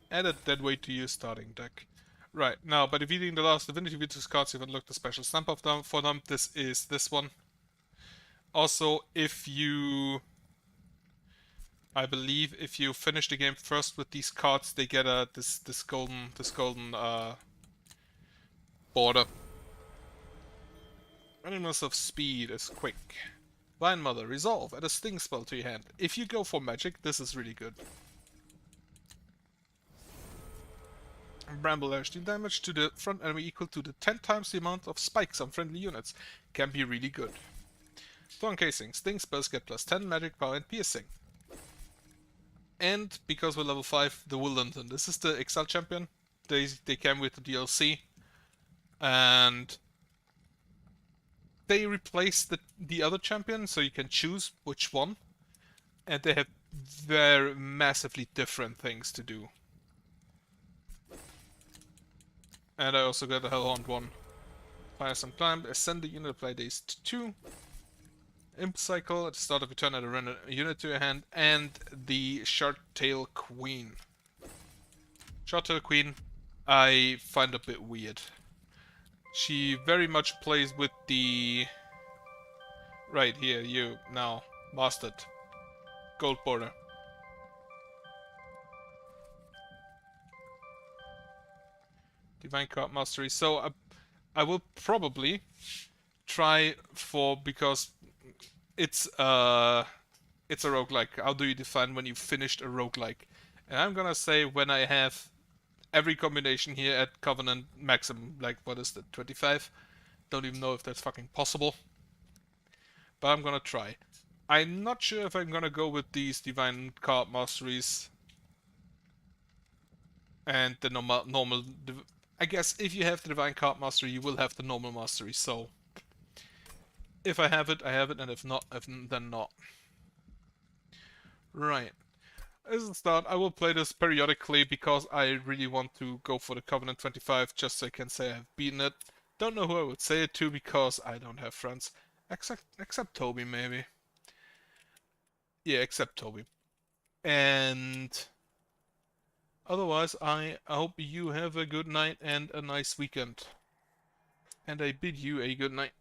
Add a dead weight to your starting deck. Right, now, by defeating the last Divinity Virtus cards, you've unlocked a special stamp of them for them. This is this one. Also, if you... I believe if you finish the game first with these cards, they get a this golden border. Animals of Speed is quick. Vine Mother, resolve, add a sting spell to your hand. If you go for magic, this is really good. Bramble Lash, deal damage to the front enemy equal to the 10 times the amount of spikes on friendly units. Can be really good. Thorn Casing, sting spells get plus 10 magic power and piercing. And because we're level 5, the Wildenton. This is the Exile champion. They came with the DLC. And they replaced the other champion, so you can choose which one. And they have very massively different things to do. And I also got a Hellhound one. Fire some climb, ascend the unit, apply days to 2. Imp Cycle, at the start of your turn, add a random unit to your hand, and the Shardtail Queen. Shardtail Queen, I find a bit weird. She very much plays with the... Right here, you, now, mastered. gold border. Divine Card Mastery. So I will probably try for, because it's a roguelike. How do you define when you finished a roguelike? And I'm gonna say when I have every combination here at Covenant maximum. Like, what is that, 25? Don't even know if that's fucking possible. But I'm gonna try. I'm not sure if I'm gonna go with these Divine Card Masteries and the normal. I guess if you have the Divine Card Mastery, you will have the normal mastery. So if I have it, I have it, and if not, then not. Right. As a start, I will play this periodically because I really want to go for the Covenant 25 just so I can say I've beaten it. Don't know who I would say it to because I don't have friends. Except Toby, maybe. Yeah, except Toby. And otherwise, I hope you have a good night and a nice weekend. And I bid you a good night.